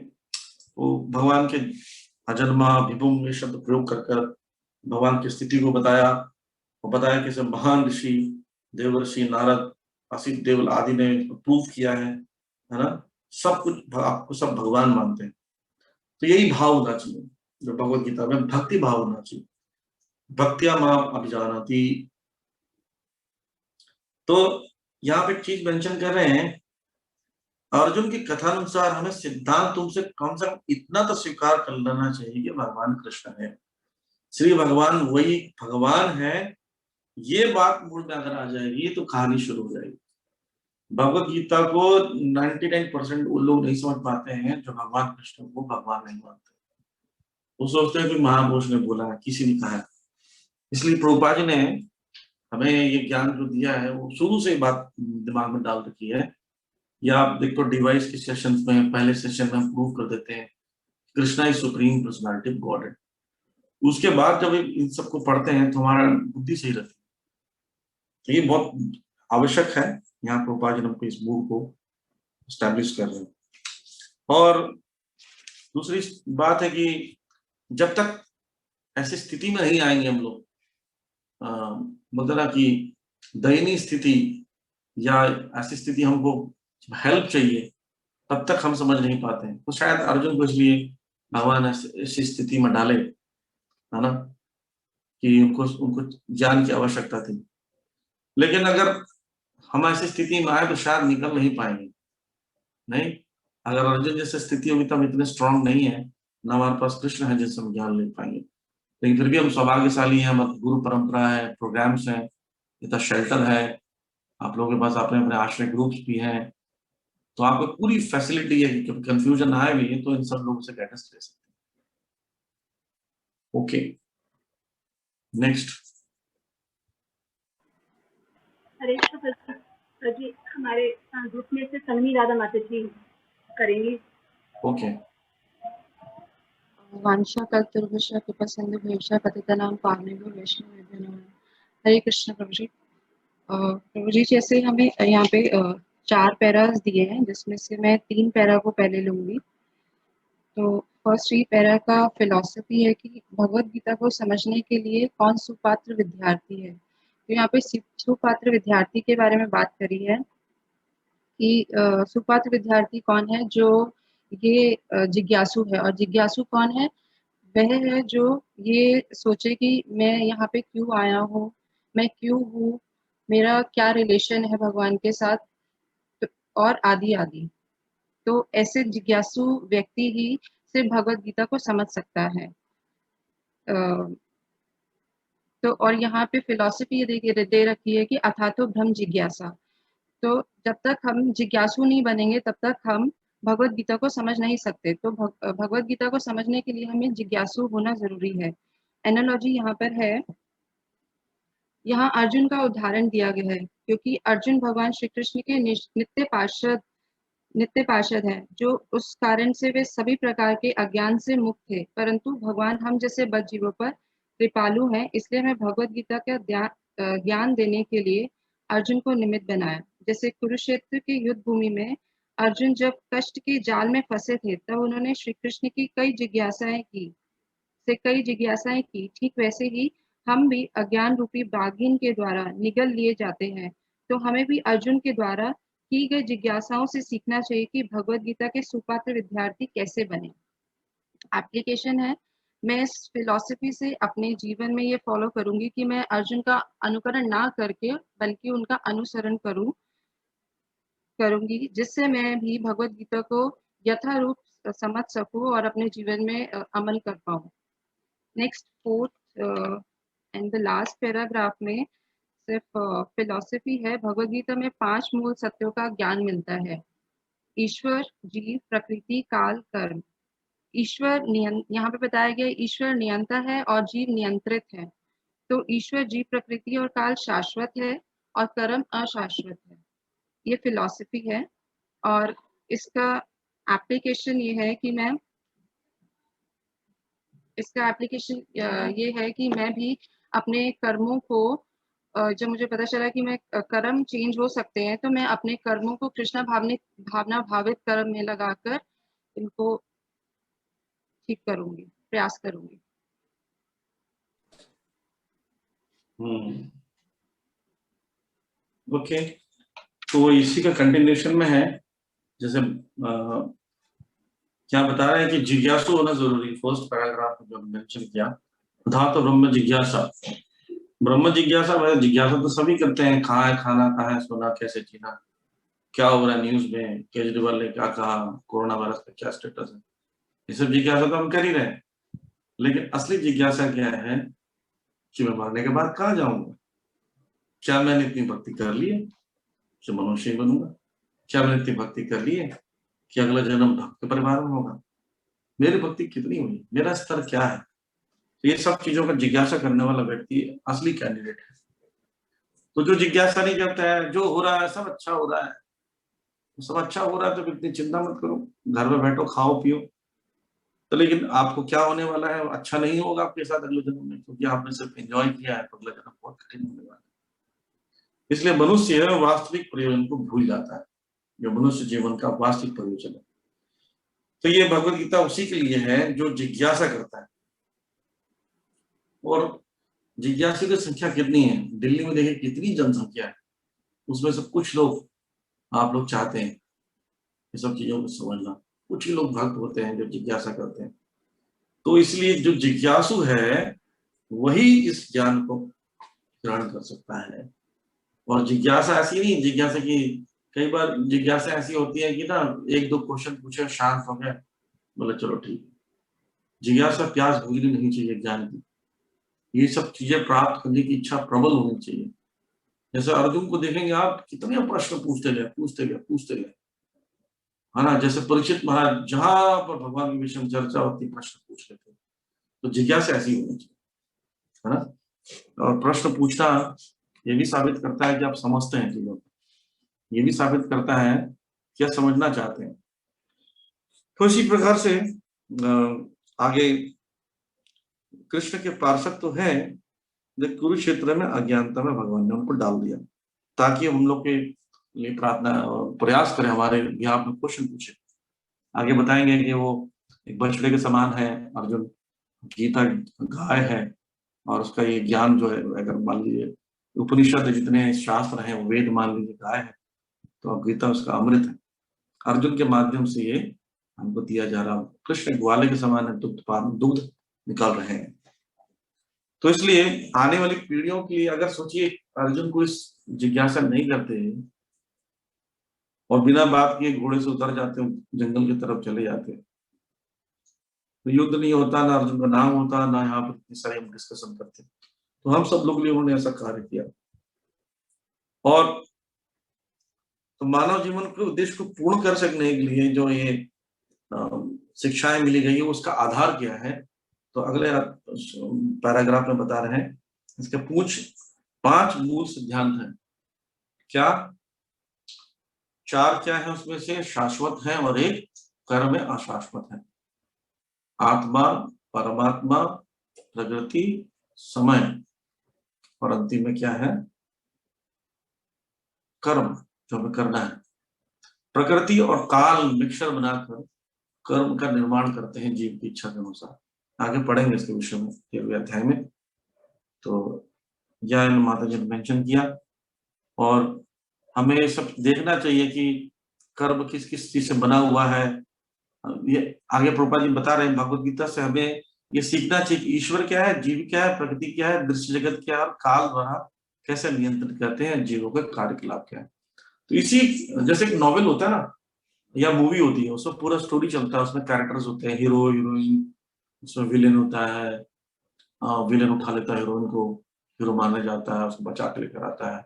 वो भगवान के अजन्मा विभुम ये शब्द प्रयोग कर भगवान की स्थिति को बताया। और बताया कि सब महान ऋषि देवर्षि नारद असित देवल आदि ने प्रूव किया है ना, सब कुछ आपको सब भगवान मानते हैं। तो यही भाव होना चाहिए जो भगवत गीता में भक्ति भाव होना चाहिए। भक्तिया मां अभिजानाति। तो यहाँ पे एक चीज मेंशन कर रहे हैं, अर्जुन की कथानुसार हमें सिद्धांत तुमसे कम से कम इतना तो स्वीकार कर लेना चाहिए कि भगवान कृष्ण है। श्री भगवान वही भगवान है, ये बात मूड में अगर आ जाएगी तो कहानी शुरू हो जाएगी। भगवत गीता को 99% वो लोग नहीं समझ पाते हैं जो भगवान कृष्ण को भगवान नहीं मानते। वो सोचते हैं कि महापुरुष ने बोला है, किसी ने कहा है। इसलिए प्रभुपाद जी ने हमें ये ज्ञान जो दिया है वो शुरू से बात दिमाग में डाल रखी है। या आप देखो डिवाइस के सेशंस में, पहले सेशन में हम प्रूव कर देते हैं Krishna is supreme personality of God. उसके बाद जब इन सबको पढ़ते हैं तो हमारा बुद्धि सही रहती है। तो ये बहुत आवश्यक है, यहाँ प्रभुपाद जी हमको इस मूड को एस्टैब्लिश कर रहे हैं। और दूसरी बात है कि जब तक ऐसी स्थिति में नहीं आएंगे हम लोग, मतलब कि दयनीय स्थिति या ऐसी स्थिति हमको हेल्प चाहिए, तब तक हम समझ नहीं पाते हैं। तो शायद अर्जुन को इसलिए भगवान ऐसी स्थिति में डाले, है ना, कि उनको ज्ञान की आवश्यकता थी। लेकिन अगर हम ऐसी स्थिति में आए तो शायद निकल नहीं पाएंगे। नहीं, अगर अर्जुन जैसे स्थिति होगी तो हम इतने स्ट्रांग नहीं है, ना हमारे पास कृष्ण है जिससे हम ज्ञान ले पाएंगे। लेकिन फिर भी हम सौभाग्यशाली हैं, हमारी गुरु परंपरा है, प्रोग्राम्स हैं, इतना शेल्टर है, आप लोगों के पास अपने अपने आश्रय ग्रुप्स भी हैं, तो आपको पूरी फैसिलिटी है कि कंफ्यूजन आए भी तो इन सब लोगों से गाइडेंस ले सकते हैं। Okay, next. हरे कृष्ण जी, हमारे ग्रुप में से सन्नी राधा माता जी करेंगे। ओके। वांशा कल्पतरुभ्यश्च कृपा सिंधु भैरव पतितनां पावनेभ्यो वैष्णवेभ्यो नमः। हरे कृष्ण प्रभु जी। प्रभु जी, जैसे हमें यहाँ पे 4 पैरास दिए हैं, जिसमें से मैं 3 पैरा को पहले लूंगी। तो फर्स्ट ये पैरा का फिलॉसफी है कि भगवत गीता को समझने के लिए कौन सुपात्र विद्यार्थी है। तो यहाँ पे सुपात्र विद्यार्थी के बारे में बात करी है कि सुपात्र विद्यार्थी कौन है, जो ये जिज्ञासु है। और जिज्ञासु कौन है? वह है जो ये सोचे कि मैं यहाँ पे क्यों आया हूँ, मैं क्यों हूँ, मेरा क्या रिलेशन है भगवान के साथ, और आदि आदि। तो ऐसे जिज्ञासु व्यक्ति ही सिर्फ भगवत गीता को समझ सकता है। तो और यहाँ पे फिलॉसफी दे रखी है कि अथातो ब्रह्म जिज्ञासा। तो जब तक हम जिज्ञासु नहीं बनेंगे तब तक हम भगवत गीता को समझ नहीं सकते। तो भगवत गीता को समझने के लिए हमें जिज्ञासु होना जरूरी है। एनालॉजी यहाँ पर है, यहाँ अर्जुन का उदाहरण दिया गया है क्योंकि अर्जुन भगवान श्री कृष्ण के नित्य पार्षद है, जो उस कारण से वे सभी प्रकार के अज्ञान से मुक्त थे। परंतु भगवान हम जैसे बद्ध जीवों पर कृपालु हैं, इसलिए हमें भगवत गीता का ज्ञान देने के लिए अर्जुन को निमित्त बनाया। जैसे कुरुक्षेत्र के युद्ध भूमि में अर्जुन जब कष्ट के जाल में फंसे थे, तब उन्होंने श्री कृष्ण की कई जिज्ञासाएं की। ठीक वैसे ही हम भी अज्ञान रूपी बाघिन के द्वारा निगल लिए जाते हैं। तो हमें भी अर्जुन के द्वारा की गई जिज्ञासाओं से सीखना चाहिए कि भगवत गीता के सुपात्र विद्यार्थी कैसे बने। एप्लीकेशन है, मैं इस फिलॉसफी से अपने जीवन में ये फॉलो करूंगी कि मैं अर्जुन का अनुकरण ना करके बल्कि उनका अनुसरण करूंगी, जिससे मैं भी भगवत गीता को यथारूप समझ सकूं और अपने जीवन में अमल कर पाऊं। Next, 4th and the last paragraph में सिर्फ फिलॉसफी है। भगवत गीता में 5 मूल सत्यों का ज्ञान मिलता है: ईश्वर, जीव, प्रकृति, काल, कर्म। ईश्वर यहाँ पे बताया गया ईश्वर नियंता है और जीव नियंत्रित है। तो ईश्वर, जीव, प्रकृति और काल शाश्वत है और कर्म अशाश्वत है। ये फिलॉसफी है और इसका एप्लीकेशन ये है कि मैं भी अपने कर्मों को, जब मुझे पता चला कि मैं कर्म चेंज हो सकते हैं, तो मैं अपने कर्मों को कृष्णा भावना भावित कर्म में लगाकर इनको ठीक करूंगी, प्रयास करूंगी। ओके, तो इसी का कंटिन्यूशन में है। जैसे क्या बता रहे हैं कि जिज्ञासु होना जरूरी। फर्स्ट पैराग्राफ में जो मेंशन किया, था तो ब्रह्म जिज्ञासा। ब्रह्म जिज्ञासा तो सभी करते हैं, कहाँ है खाना, कहाँ है सोना, कैसे जीना, क्या हो रहा है न्यूज में, केजरीवाल ने क्या कहा, कोरोना वायरस का क्या स्टेटस है, ये सब जिज्ञासा तो हम कर ही रहे हैं। लेकिन असली जिज्ञासा क्या है कि मैं मरने के बाद कहाँ जाऊंगा? क्या मैंने इतनी भक्ति कर ली है कि मनुष्य ही बनूंगा? क्या मैंने इतनी भक्ति कर ली है कि अगला जन्म भक्त परिवार में होगा? मेरी भक्ति कितनी हुई, मेरा स्तर क्या है? तो ये सब चीजों का जिज्ञासा करने वाला व्यक्ति असली कैंडिडेट है। तो जो जिज्ञासा नहीं करता है, जो हो रहा है सब अच्छा हो रहा है, सब अच्छा हो रहा है तो इतनी चिंता मत करो, घर में बैठो, खाओ पियो। तो लेकिन आपको क्या होने वाला है, अच्छा नहीं होगा आपके साथ अगले जन्म में, क्योंकि आपने सिर्फ एंजॉय किया है, तो अगला जन्म बहुत कठिन होने वाला है। इसलिए मनुष्य वास्तविक प्रयोजन को भूल जाता है, जो मनुष्य जीवन का वास्तविक प्रयोजन है। तो ये भगवद गीता उसी के लिए है जो जिज्ञासा करता है। और जिज्ञासु की संख्या कितनी है? दिल्ली में देखिए कितनी जनसंख्या है, उसमें से कुछ लोग आप लोग चाहते हैं ये सब चीजों को समझना, कुछ ही लोग भक्त होते हैं जो जिज्ञासा करते हैं। तो इसलिए जो जिज्ञासु है वही इस ज्ञान को ग्रहण कर सकता है। और जिज्ञासा ऐसी नहीं, जिज्ञासा की कई बार जिज्ञासा ऐसी होती है कि ना एक दो क्वेश्चन पूछे, शांत हो गए, बोले चलो ठीक है। जिज्ञासा प्यास भूलनी नहीं चाहिए ज्ञान की, ये सब चीजें प्राप्त करने की इच्छा प्रबल होनी चाहिए। जैसे अर्जुन को देखेंगे आप, कितने प्रश्न पूछते गए, है ना। जैसे परीक्षित महाराज, जहां पर भगवान की विषय में चर्चा होती प्रश्न पूछ लेते। तो जिज्ञासा ऐसी होनी चाहिए, है ना। और प्रश्न पूछना ये भी साबित करता है कि आप समझते हैं चीजों को, ये भी साबित करता है कि आप समझना चाहते हैं। तो इसी प्रकार से आगे कृष्ण के पार्षद तो है, जब कुरुक्षेत्र में अज्ञानता में भगवान ने उनको डाल दिया, ताकि हम लोग के लिए प्रार्थना प्रयास करें, हमारे बिहाफ में क्वेश्चन पूछे। आगे बताएंगे कि वो एक बछड़े के समान है, अर्जुन गीता गाय है, और उसका ये ज्ञान जो है, अगर मान लीजिए उपनिषद जितने शास्त्र हैं वो वेद मान लीजिए गाय है, तो अब गीता उसका अमृत है। अर्जुन के माध्यम से ये हमको दिया जा रहा है। कृष्ण ग्वाले के समान है, दुग्ध निकाल रहे हैं। तो इसलिए आने वाली पीढ़ियों के लिए अगर सोचिए, अर्जुन को इस जिज्ञासा नहीं करते और बिना बात किए घोड़े से उतर जाते, जंगल की तरफ चले जाते, तो युद्ध नहीं होता, ना अर्जुन का नाम होता, ना यहाँ पर इतनी सारी हम डिस्कशन करते। तो हम सब लोग लिए उन्होंने ऐसा कार्य किया। और तो मानव जीवन के उद्देश्य को पूर्ण कर सकने के लिए जो ये शिक्षाएं मिली गई है, उसका आधार क्या है? तो अगले पैराग्राफ में बता रहे हैं, इसके 5 मूल सिद्धांत हैं। क्या 4 क्या है उसमें से शाश्वत है और एक कर्म में अशाश्वत है। आत्मा, परमात्मा, प्रकृति, समय, और अंतिम में क्या है? कर्म, जो हमें करना है। प्रकृति और काल मिक्सर बनाकर कर्म का निर्माण करते हैं जीव की इच्छा के अनुसार। आगे पढ़ेंगे इसके विषय में 13वें अध्याय में। तो यह माता जी ने मेंशन किया, और हमें सब देखना चाहिए कि कर्म किस किस चीज से बना हुआ है। ये आगे प्रभुपाद जी बता रहे हैं, भगवद गीता से हमें ये सीखना चाहिए कि ईश्वर क्या है, जीव क्या है, प्रकृति क्या है, दृश्य जगत क्या है, और काल द्वारा कैसे नियंत्रित करते हैं जीवों के कार्यकलाप क्या है। तो इसी जैसे एक नॉवेल होता है ना, या मूवी होती है, उसमें पूरा स्टोरी चलता है, उसमें कैरेक्टर्स होते हैं, हीरो हीरोइन, उसमें विलेन होता है, विलेन उठा लेता है हीरोइन को, हीरो मारने जाता है, उसको बचा के लेकर आता है।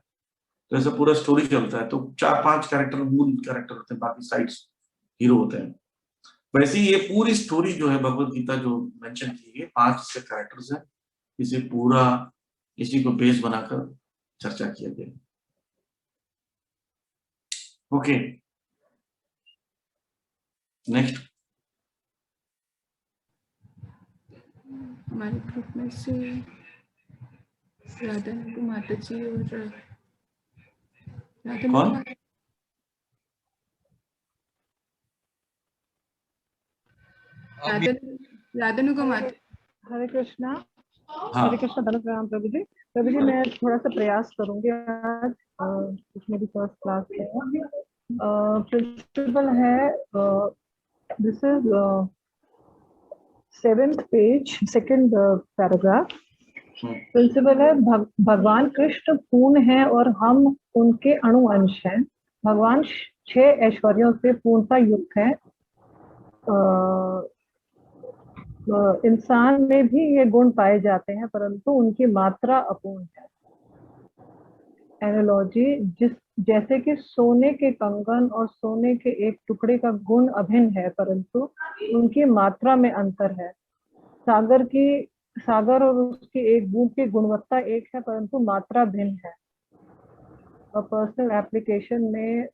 तो ऐसा पूरा स्टोरी चलता है। तो 4-5 कैरेक्टर मूल कैरेक्टर होते हैं, बाकी साइड्स हीरो होते हैं। वैसे ही ये पूरी स्टोरी जो है भगवद गीता जो मेंशन की है, 5 से कैरेक्टर्स है, इसे पूरा इसी को बेस बनाकर चर्चा किया गया। Okay, next. हमारे ग्रुप में से राधा माता जी और कौन? राधानुगा माता। हरे कृष्णा। हाँ। हरे कृष्णा, धन्यवाद प्रणाम प्रभु जी। प्रभु जी, मैं थोड़ा सा प्रयास करूंगी आज, उसमें भी फर्स्ट क्लास है। प्रिंसिपल है, this is 7th page, 2nd paragraph. Principle है, भगवान कृष्ण पूर्ण है और हम उनके अणु अंश हैं। भगवान 6 ऐश्वर्यों से पूर्णता युक्त है। इंसान में भी ये गुण पाए जाते हैं, परंतु उनकी मात्रा अपूर्ण है। एनालॉजी जैसे कि सोने के कंगन और सोने के एक टुकड़े का गुण अभिन्न है, परंतु उनकी मात्रा में अंतर है। सागर और उसकी एक बूंद की गुणवत्ता एक है, परंतु मात्रा भिन्न है। और पर्सनल एप्लीकेशन में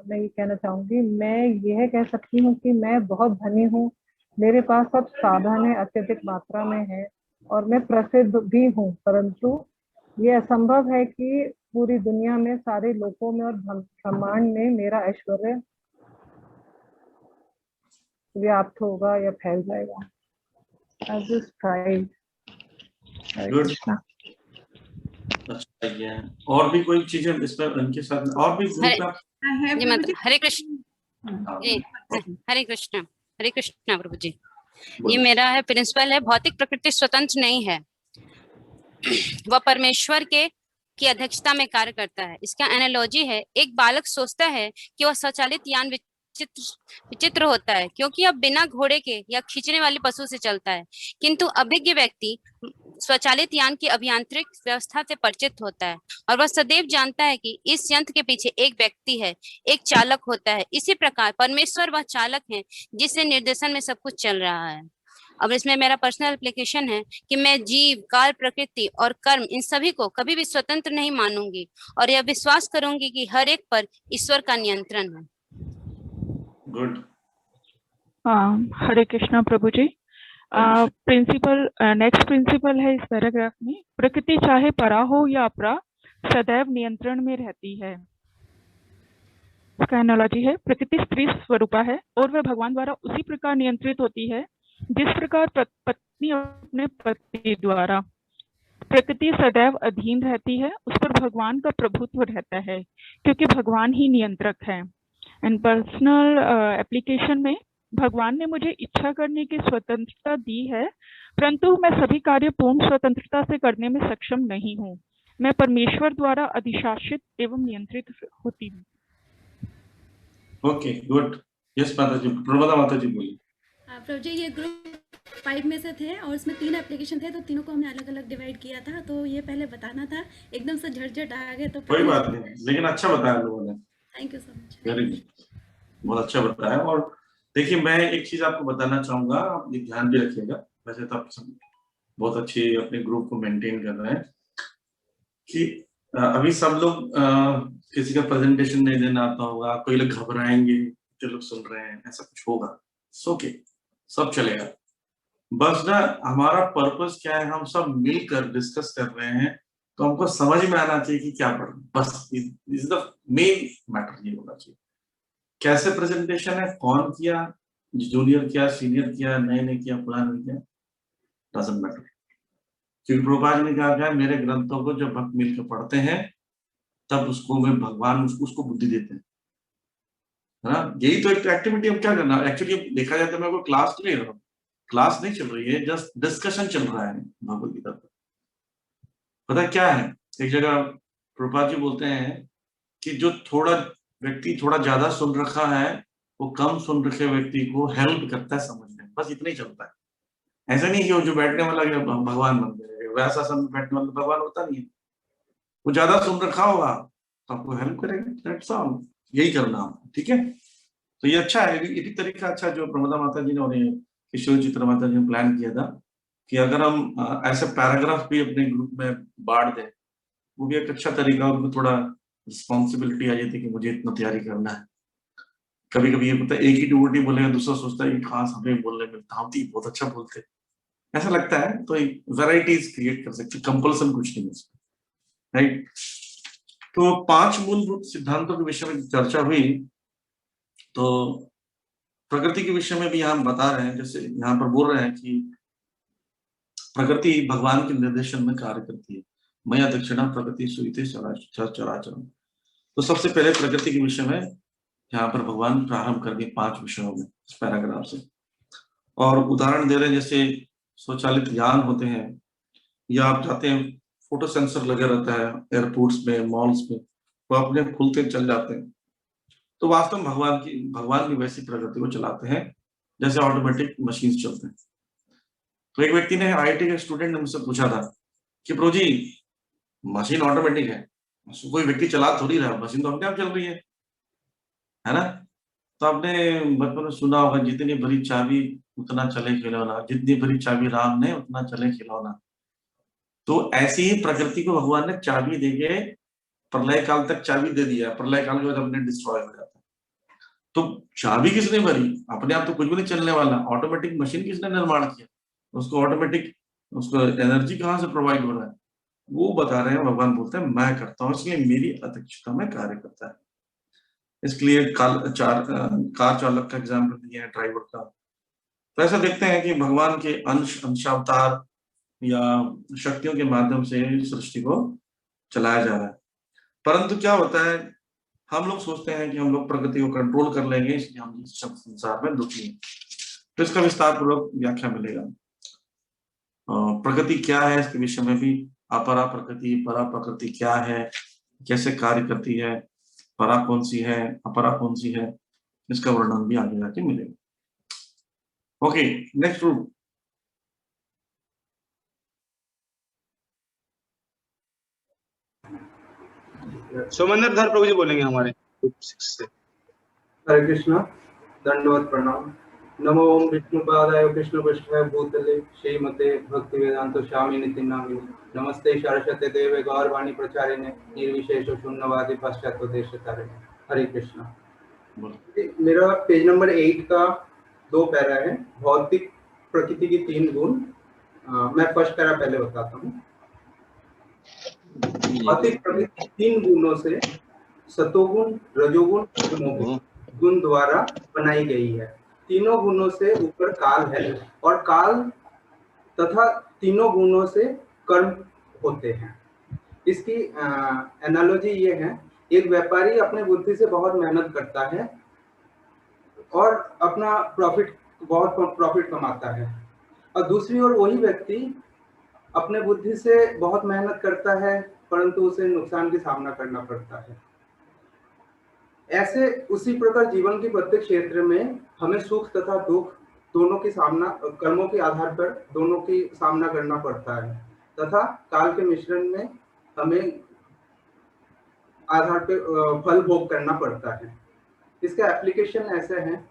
मैं ये कहना चाहूंगी, मैं यह कह सकती हूँ कि मैं बहुत धनी हूँ, मेरे पास सब साधन है, अत्यधिक मात्रा में है और मैं प्रसिद्ध भी हूँ, परंतु ये असंभव है कि पूरी दुनिया में सारे लोगों में और ब्रह्मांड में मेरा ऐश्वर्य व्याप्त होगा या फैल जाएगा। और भी कोई चीजें इस पर उनके साथ और भी हरे कृष्ण प्रभु जी। ये मेरा है प्रिंसिपल है, भौतिक प्रकृति स्वतंत्र नहीं है, वह परमेश्वर की अध्यक्षता में कार्य करता है। इसका एनालॉजी है, एक बालक सोचता है कि वह स्वचालित यान विचित्र होता है क्योंकि अब बिना घोड़े के या खींचने वाले पशु से चलता है, किंतु अभिज्ञ व्यक्ति स्वचालित यान की अभियांत्रिक व्यवस्था से परिचित होता है और वह सदैव जानता है कि इस यंत्र के पीछे एक व्यक्ति है, एक चालक होता है। इसी प्रकार परमेश्वर वह चालक है जिससे निर्देशन में सब कुछ चल रहा है। अब इसमें मेरा पर्सनल एप्लीकेशन है कि मैं जीव, काल, प्रकृति और कर्म इन सभी को कभी भी स्वतंत्र नहीं मानूंगी और यह विश्वास करूंगी कि हर एक पर ईश्वर का नियंत्रण है। गुड। हरे कृष्णा प्रभु जी। प्रिंसिपल नेक्स्ट प्रिंसिपल है इस पैराग्राफ में, प्रकृति चाहे परा हो या अपरा सदैव नियंत्रण में रहती है। इसका एनालॉजी है, प्रकृति स्त्री स्वरूपा है और वह भगवान द्वारा उसी प्रकार नियंत्रित होती है जिस प्रकार पत्नी अपने पति द्वारा। प्रकृति सदैव अधीन रहती है, उस पर भगवान का प्रभुत्व रहता है क्योंकि भगवान ही नियंत्रक है। एंड पर्सनल एप्लीकेशन में, भगवान ने मुझे इच्छा करने की स्वतंत्रता दी है, परंतु मैं सभी कार्य पूर्ण स्वतंत्रता से करने में सक्षम नहीं हूँ। मैं परमेश्वर द्वारा अधिशासित एवं नियंत्रित होती हूँ। Okay, good. यस माता जी, प्रभुदा माता जी बोलिए। प्रभु जी, ये ग्रुप 5 में से थे और इसमें 3 एप्लीकेशन थे, तो तीनों को हमने अलग अलग डिवाइड किया था, तो ये पहले बताना था, एकदम से झटझट आ गए तो कोई बात नहीं, लेकिन अच्छा बताया लोगों ने। Thank you so much. Very good, बहुत अच्छा बताया। और देखिए, मैं एक चीज आपको बताना चाहूंगा, आप ये ध्यान भी रखिएगा। वैसे तो आप बहुत अच्छी अपने ग्रुप को मेंटेन कर रहे हैं कि अभी सब लोग किसी का प्रेजेंटेशन नहीं देना आता होगा, कोई लोग घबराएंगे, जो लोग सुन रहे हैं, ऐसा कुछ होगा, ओके, सब चलेगा। बस ना, हमारा पर्पस क्या है, हम सब मिलकर डिस्कस कर रहे हैं, तो हमको समझ में आना चाहिए कि क्या पढ़ना, बस इज द मेन मैटर। ये होना चाहिए कैसे प्रेजेंटेशन है, कौन किया, जूनियर किया, सीनियर किया, नए ने किया, पुराने ने किया, डजंट मैटर। क्योंकि प्रभुपाद ने कहा है, मेरे ग्रंथों को जब भक्त मिलकर पढ़ते हैं तब उसको में भगवान उसको बुद्धि देते हैं, है ना। यही तो एक एक्टिविटी। अब क्या करना, एक्चुअली देखा जाए तो मैं कोई क्लास नहीं ले रहा हूँ, क्लास नहीं चल रही है, जस्ट डिस्कशन चल रहा है भगवद गीता पर। पता क्या है, एक जगह प्रभुपाद जी बोलते हैं कि जो व्यक्ति थोड़ा ज्यादा सुन रखा है, वो कम सुन रखे व्यक्ति को हेल्प करता है समझने में, बस इतना ही चलता है। ऐसा नहीं कि वो जो बैठने वाला भगवान बन गए, वैसा समय बैठने वाला भगवान होता नहीं है। वो ज्यादा सुन रखा होगा तो आपको हेल्प करेगा, दैट्स ऑल। यही करना, ठीक है। तो ये अच्छा है, ये भी तरीका अच्छा जो प्रमोदा माता जी ने और किशोर चित्रा माता जी ने प्लान किया था कि अगर हम ऐसे पैराग्राफ भी अपने ग्रुप में बांट दें, वो भी एक अच्छा तरीका, उनको थोड़ा रिस्पॉन्सिबिलिटी आ जाती है कि मुझे इतना तैयारी करना है। कभी कभी ये पता है, एक ही डिवोटी बोलेगा, दूसरा सोचता है कि खास हमें बोलने मिलता, हम तो बहुत अच्छा बोलते, ऐसा लगता है। तो वेराइटीज क्रिएट कर सकते, कंपल्सन कुछ नहीं है, राइट। तो 5 मूलभूत सिद्धांतों के विषय में चर्चा हुई, तो प्रकृति के विषय में भी हम बता रहे हैं, जैसे यहाँ पर बोल रहे हैं कि प्रकृति भगवान के निर्देशन में कार्य करती है। मया दक्षिणा प्रकृति सुईते चराचरम। तो सबसे पहले प्रकृति के विषय में यहाँ पर भगवान प्रारंभ कर दिए 5 विषयों में इस पैराग्राफ से, और उदाहरण दे रहे हैं जैसे स्वचालित यान होते हैं, या आप जाते हैं, फोटो सेंसर लगे रहता है एयरपोर्ट्स में, मॉल्स में, वो अपने खुलते चल जाते हैं। तो वास्तव में भगवान भी वैसी प्रकृति को चलाते हैं जैसे ऑटोमेटिक मशीन चलते हैं। तो एक व्यक्ति ने IIT के स्टूडेंट ने मुझसे पूछा था कि प्रो जी मशीन ऑटोमेटिक है, कोई व्यक्ति चला थोड़ी रहा, मशीन तो अपने आप चल रही है ना। तो आपने बचपन में सुना होगा, जितनी भरी चाबी उतना चले खिलौना, जितनी भरी चाबी राम ने उतना चले खिलौना। तो ऐसी ही प्रकृति को भगवान ने चाबी देके प्रलय काल तक चाबी दे दिया, प्रलय काल के बाद अपने डिस्ट्रॉय हो जाता है। तो चाबी किसने भरी? अपने आप तो कुछ भी नहीं चलने वाला। ऑटोमेटिक मशीन किसने निर्माण किया? उसको ऑटोमेटिक उसको एनर्जी कहाँ से प्रोवाइड हो रहा है? वो बता रहे हैं, भगवान बोलते हैं मैं करता हूँ, इसलिए मेरी अध्यक्षता में कार्य करता है। इसलिए कार चालक का एग्जाम्पल दिया है, ड्राइवर का। तो ऐसा देखते हैं कि भगवान के अंशावतार या शक्तियों के माध्यम से सृष्टि को चलाया जा रहा है। परंतु क्या होता है, हम लोग सोचते हैं कि हम लोग प्रकृति को कंट्रोल कर लेंगे, इसलिए हम इस संसार में दुखी हैं। तो इसका विस्तार पूर्वक व्याख्या मिलेगा। प्रकृति क्या है इसके विषय में भी, अपरा प्रकृति, परा प्रकृति क्या है, कैसे कार्य करती है, परा कौन सी है, अपरा कौन सी है, इसका वर्णन भी आगे जाके मिलेगा। Okay, next group. सोमंदर धर प्रभु जी बोलेंगे हमारे ग्रुप 6 से। हरे कृष्णा, दंडवत प्रणाम। नमो ओम विष्णुपादाय कृष्णपृष्ठाय भूतले श्रीमते भक्ति वेदांत स्वामी नितिन नामिने नमस्ते सरस्वती देवे गौरवाणी प्रचारिणे निर्विशेष शून्यवादी पाश्चात्योदेशतारिणे। हरे कृष्णा। मेरा पेज नंबर 8 का 2 पैरा है, भौतिक प्रकृति की 3 गुण। मैं फर्स्ट पैरा पहले बताता हूँ। भौतिक प्रकृति 3 गुणों से सतोगुण, रजोगुण, तमोगुण गुण द्वारा बनाई गई है। तीनों गुणों से ऊपर काल है और काल तथा तीनों गुणों से कर्म होते हैं। इसकी एनालॉजी ये है, एक व्यापारी अपने बुद्धि से बहुत मेहनत करता है और अपना बहुत प्रॉफिट कमाता है, और दूसरी ओर वही व्यक्ति अपने बुद्धि से बहुत मेहनत करता है परंतु उसे नुकसान का सामना करना पड़ता है। ऐसे उसी प्रकार जीवन के प्रत्येक क्षेत्र में हमें सुख तथा दुख दोनों की सामना, कर्मों के आधार पर दोनों की सामना करना पड़ता है तथा काल के मिश्रण में हमें आधार पर फल भोग करना पड़ता है। इसका एप्लीकेशन ऐसे है,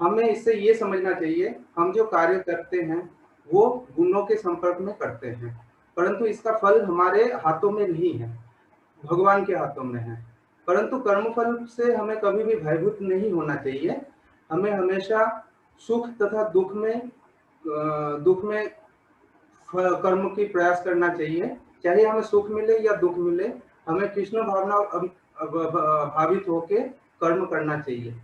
हमें इससे ये समझना चाहिए, हम जो कार्य करते हैं वो गुणों के संपर्क में करते हैं, परंतु इसका फल हमारे हाथों में नहीं है, भगवान के हाथों में है। परंतु कर्मफल से हमें कभी भी भयभीत नहीं होना चाहिए। हमें हमेशा सुख तथा दुख में कर्म की प्रयास करना चाहिए, चाहे हमें सुख मिले या दुख मिले, हमें कृष्ण भावना भावित होके कर्म करना चाहिए।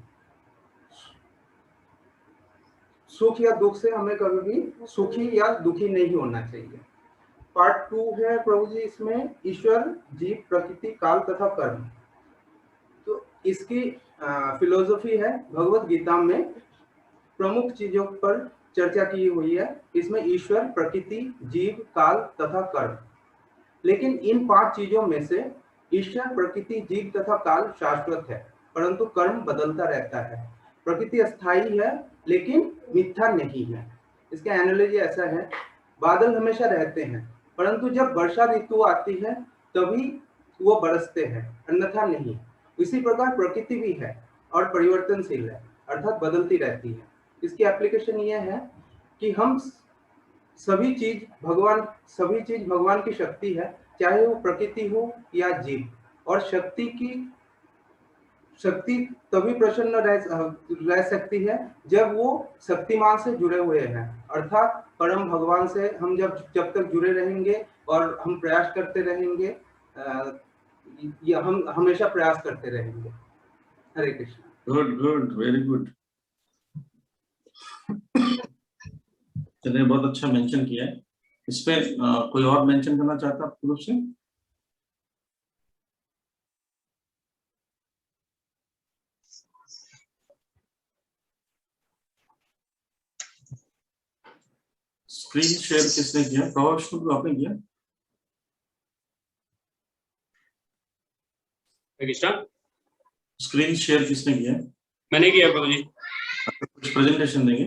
सुख या दुख से हमें कभी भी सुखी या दुखी नहीं होना चाहिए। पार्ट 2 है प्रभु जी, इसमें ईश्वर, जीव, प्रकृति, काल तथा कर्म। तो इसकी फिलोसफी है, भगवत गीता में प्रमुख चीजों पर चर्चा की हुई है। इसमें ईश्वर, प्रकृति, जीव, काल तथा कर्म। लेकिन इन 5 चीजों में से ईश्वर, प्रकृति, जीव तथा काल शाश्वत है, परंतु कर्म बदलता रहता है। प्रकृति अस्थायी है लेकिन मिथ्या नहीं है। इसका एनालॉजी ऐसा है, बादल हमेशा रहते हैं परंतु जब वर्षा ऋतु आती है तभी वो बरसते हैं, अन्यथा नहीं। इसी प्रकार प्रकृति भी है और परिवर्तनशील है, अर्थात बदलती रहती है। इसकी एप्लीकेशन ये है कि हम सभी चीज भगवान की शक्ति है, चाहे वो प्रकृति हो या जीव। और शक्ति तभी प्रसन्न रह सकती है जब वो शक्तिमान से जुड़े हुए हैं, अर्थात परम भगवान से हम जब तक जुड़े रहेंगे और हम प्रयास करते रहेंगे, या हम हमेशा प्रयास करते रहेंगे। Hare Krishna. Good, very good. चलिए, बहुत अच्छा मेंशन किया है। इस पे कोई और मेंशन करना चाहता है पूर्व से? स्क्रीन शेयर किसने किया? प्रभाविष्णु आपने किया? स्क्रीन शेयर किसने किया? मैंने किया प्रभु जी। कुछ प्रेजेंटेशन देंगे?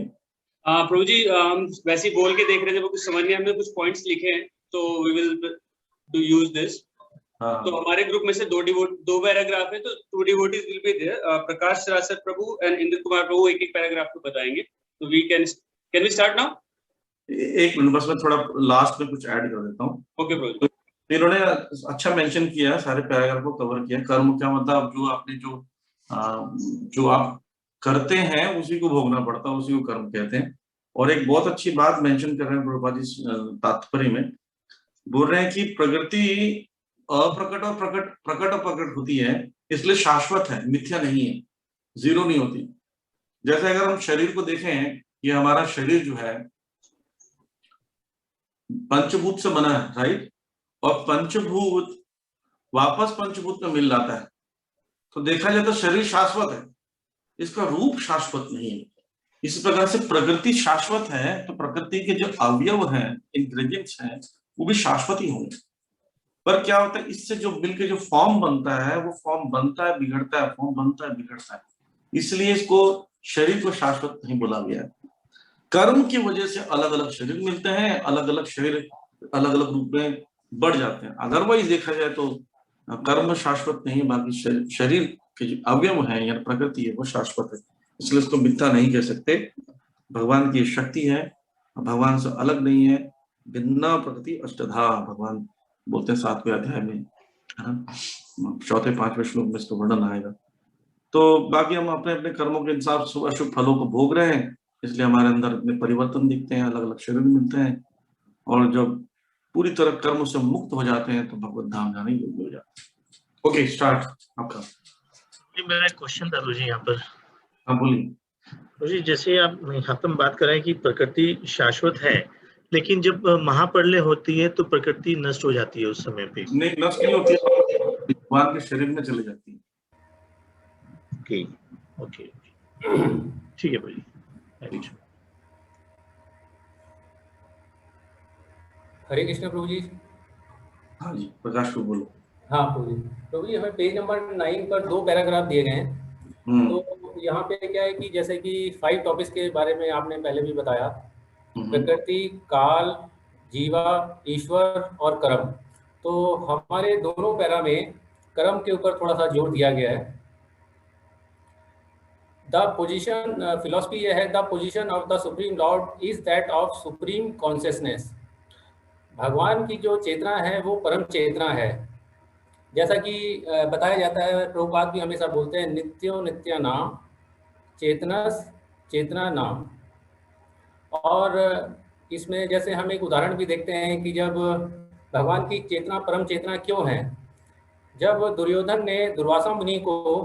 प्रभु जी हम वैसे ही बोल के देख रहे थे, वो कुछ समझ नहीं, हमने कुछ पॉइंट्स लिखे हैं तो we will do use this. तो हमारे ग्रुप में से दो पैराग्राफ है, तो 2 devotees will be there, Prakash Sarasar Prabhu and Indra Kumar Prabhu एक एक पैराग्राफ को बताएंगे। तो we can we start now? एक मिनट बस, मैं थोड़ा लास्ट में कुछ ऐड कर देता हूँ। ओके प्रभु। तो इन्होंने अच्छा मेंशन किया, सारे पैराग्राफ को कवर किया। कर्म क्या मतलब, जो आपने जो आप करते हैं उसी को भोगना पड़ता है, उसी को कर्म कहते हैं। और एक बहुत अच्छी बात मेंशन कर रहे हैं प्रभुपाद जी तात्पर्य में, बोल रहे हैं कि प्रकृति अप्रकट और प्रकट होती है, इसलिए शाश्वत है, मिथ्या नहीं है, जीरो नहीं होती। जैसे अगर हम शरीर को देखें, ये हमारा शरीर जो है पंचभूत से बना है, राइट? और पंचभूत वापस पंचभूत में मिल जाता है, तो देखा जाए तो शरीर शाश्वत है, इसका रूप शाश्वत नहीं है। इस प्रकार से प्रकृति शाश्वत है, तो प्रकृति के जो अवयव हैं, इंग्रेडिएंट्स हैं, वो भी शाश्वत ही होंगे। पर क्या होता है, इससे जो मिलकर जो फॉर्म बनता है, वो फॉर्म बनता है बिगड़ता है, फॉर्म बनता है बिगड़ता है, इसलिए इसको शरीर को शाश्वत नहीं बोला गया है। कर्म की वजह से अलग अलग शरीर मिलते हैं, अलग अलग शरीर अलग अलग रूप में बढ़ जाते हैं। अदरवाइज देखा जाए तो कर्म शाश्वत नहीं, बाकी शरीर के जो अवयव है या प्रकृति है वो शाश्वत है, इसलिए इसको मिथ्या नहीं कह सकते। भगवान की शक्ति है, भगवान से अलग नहीं है। भिन्ना प्रकृति अष्टधा भगवान बोलते हैं 7वें अध्याय में, 4, 5वें श्लोक में इसका वर्णन आएगा। तो बाकी हम अपने अपने कर्मों के हिसाब से अशुभ फलों को भोग रहे हैं, इसलिए हमारे अंदर इतने परिवर्तन दिखते हैं, अलग अलग शरीर मिलते हैं। और जब पूरी तरह कर्म से मुक्त हो जाते हैं तो भगवत धाम जाने योग्य हो जाते हैं। ओके, स्टार्ट आपका। मेरा एक क्वेश्चन था जी यहाँ पर। हाँ बोलिए। जी जैसे आप यहाँ पर बात कर रहे हैं कि प्रकृति शाश्वत है, लेकिन जब महाप्रलय होती है तो प्रकृति नष्ट हो जाती है उस समय पे? नहीं, नष्ट नहीं होती है, भगवान के शरीर में चली जाती है। ओके ओके, ठीक है भाई। हरे कृष्ण प्रभु जी। हाँ जी, प्रकाश को बोलो। हाँ प्रभु जी, हमें पेज नंबर 9 पर 2 पैराग्राफ दिए गए हैं। तो यहाँ पे क्या है कि जैसे कि 5 टॉपिक्स के बारे में आपने पहले भी बताया, प्रकृति, काल, जीवा, ईश्वर और कर्म। तो हमारे दोनों पैरा में कर्म के ऊपर थोड़ा सा जोर दिया गया है। द पोजीशन, फिलॉसफी ये है, the position of the supreme Lord is that of supreme consciousness. भगवान की जो चेतना है वो परम चेतना है। जैसा कि बताया जाता है, प्रभुपाद भी हमेशा बोलते हैं, नित्यो नित्य नाम चेतनस चेतना नाम। और इसमें जैसे हम एक उदाहरण भी देखते हैं कि जब भगवान की चेतना परम चेतना क्यों है, जब दुर्योधन ने दुर्वासा मुनि को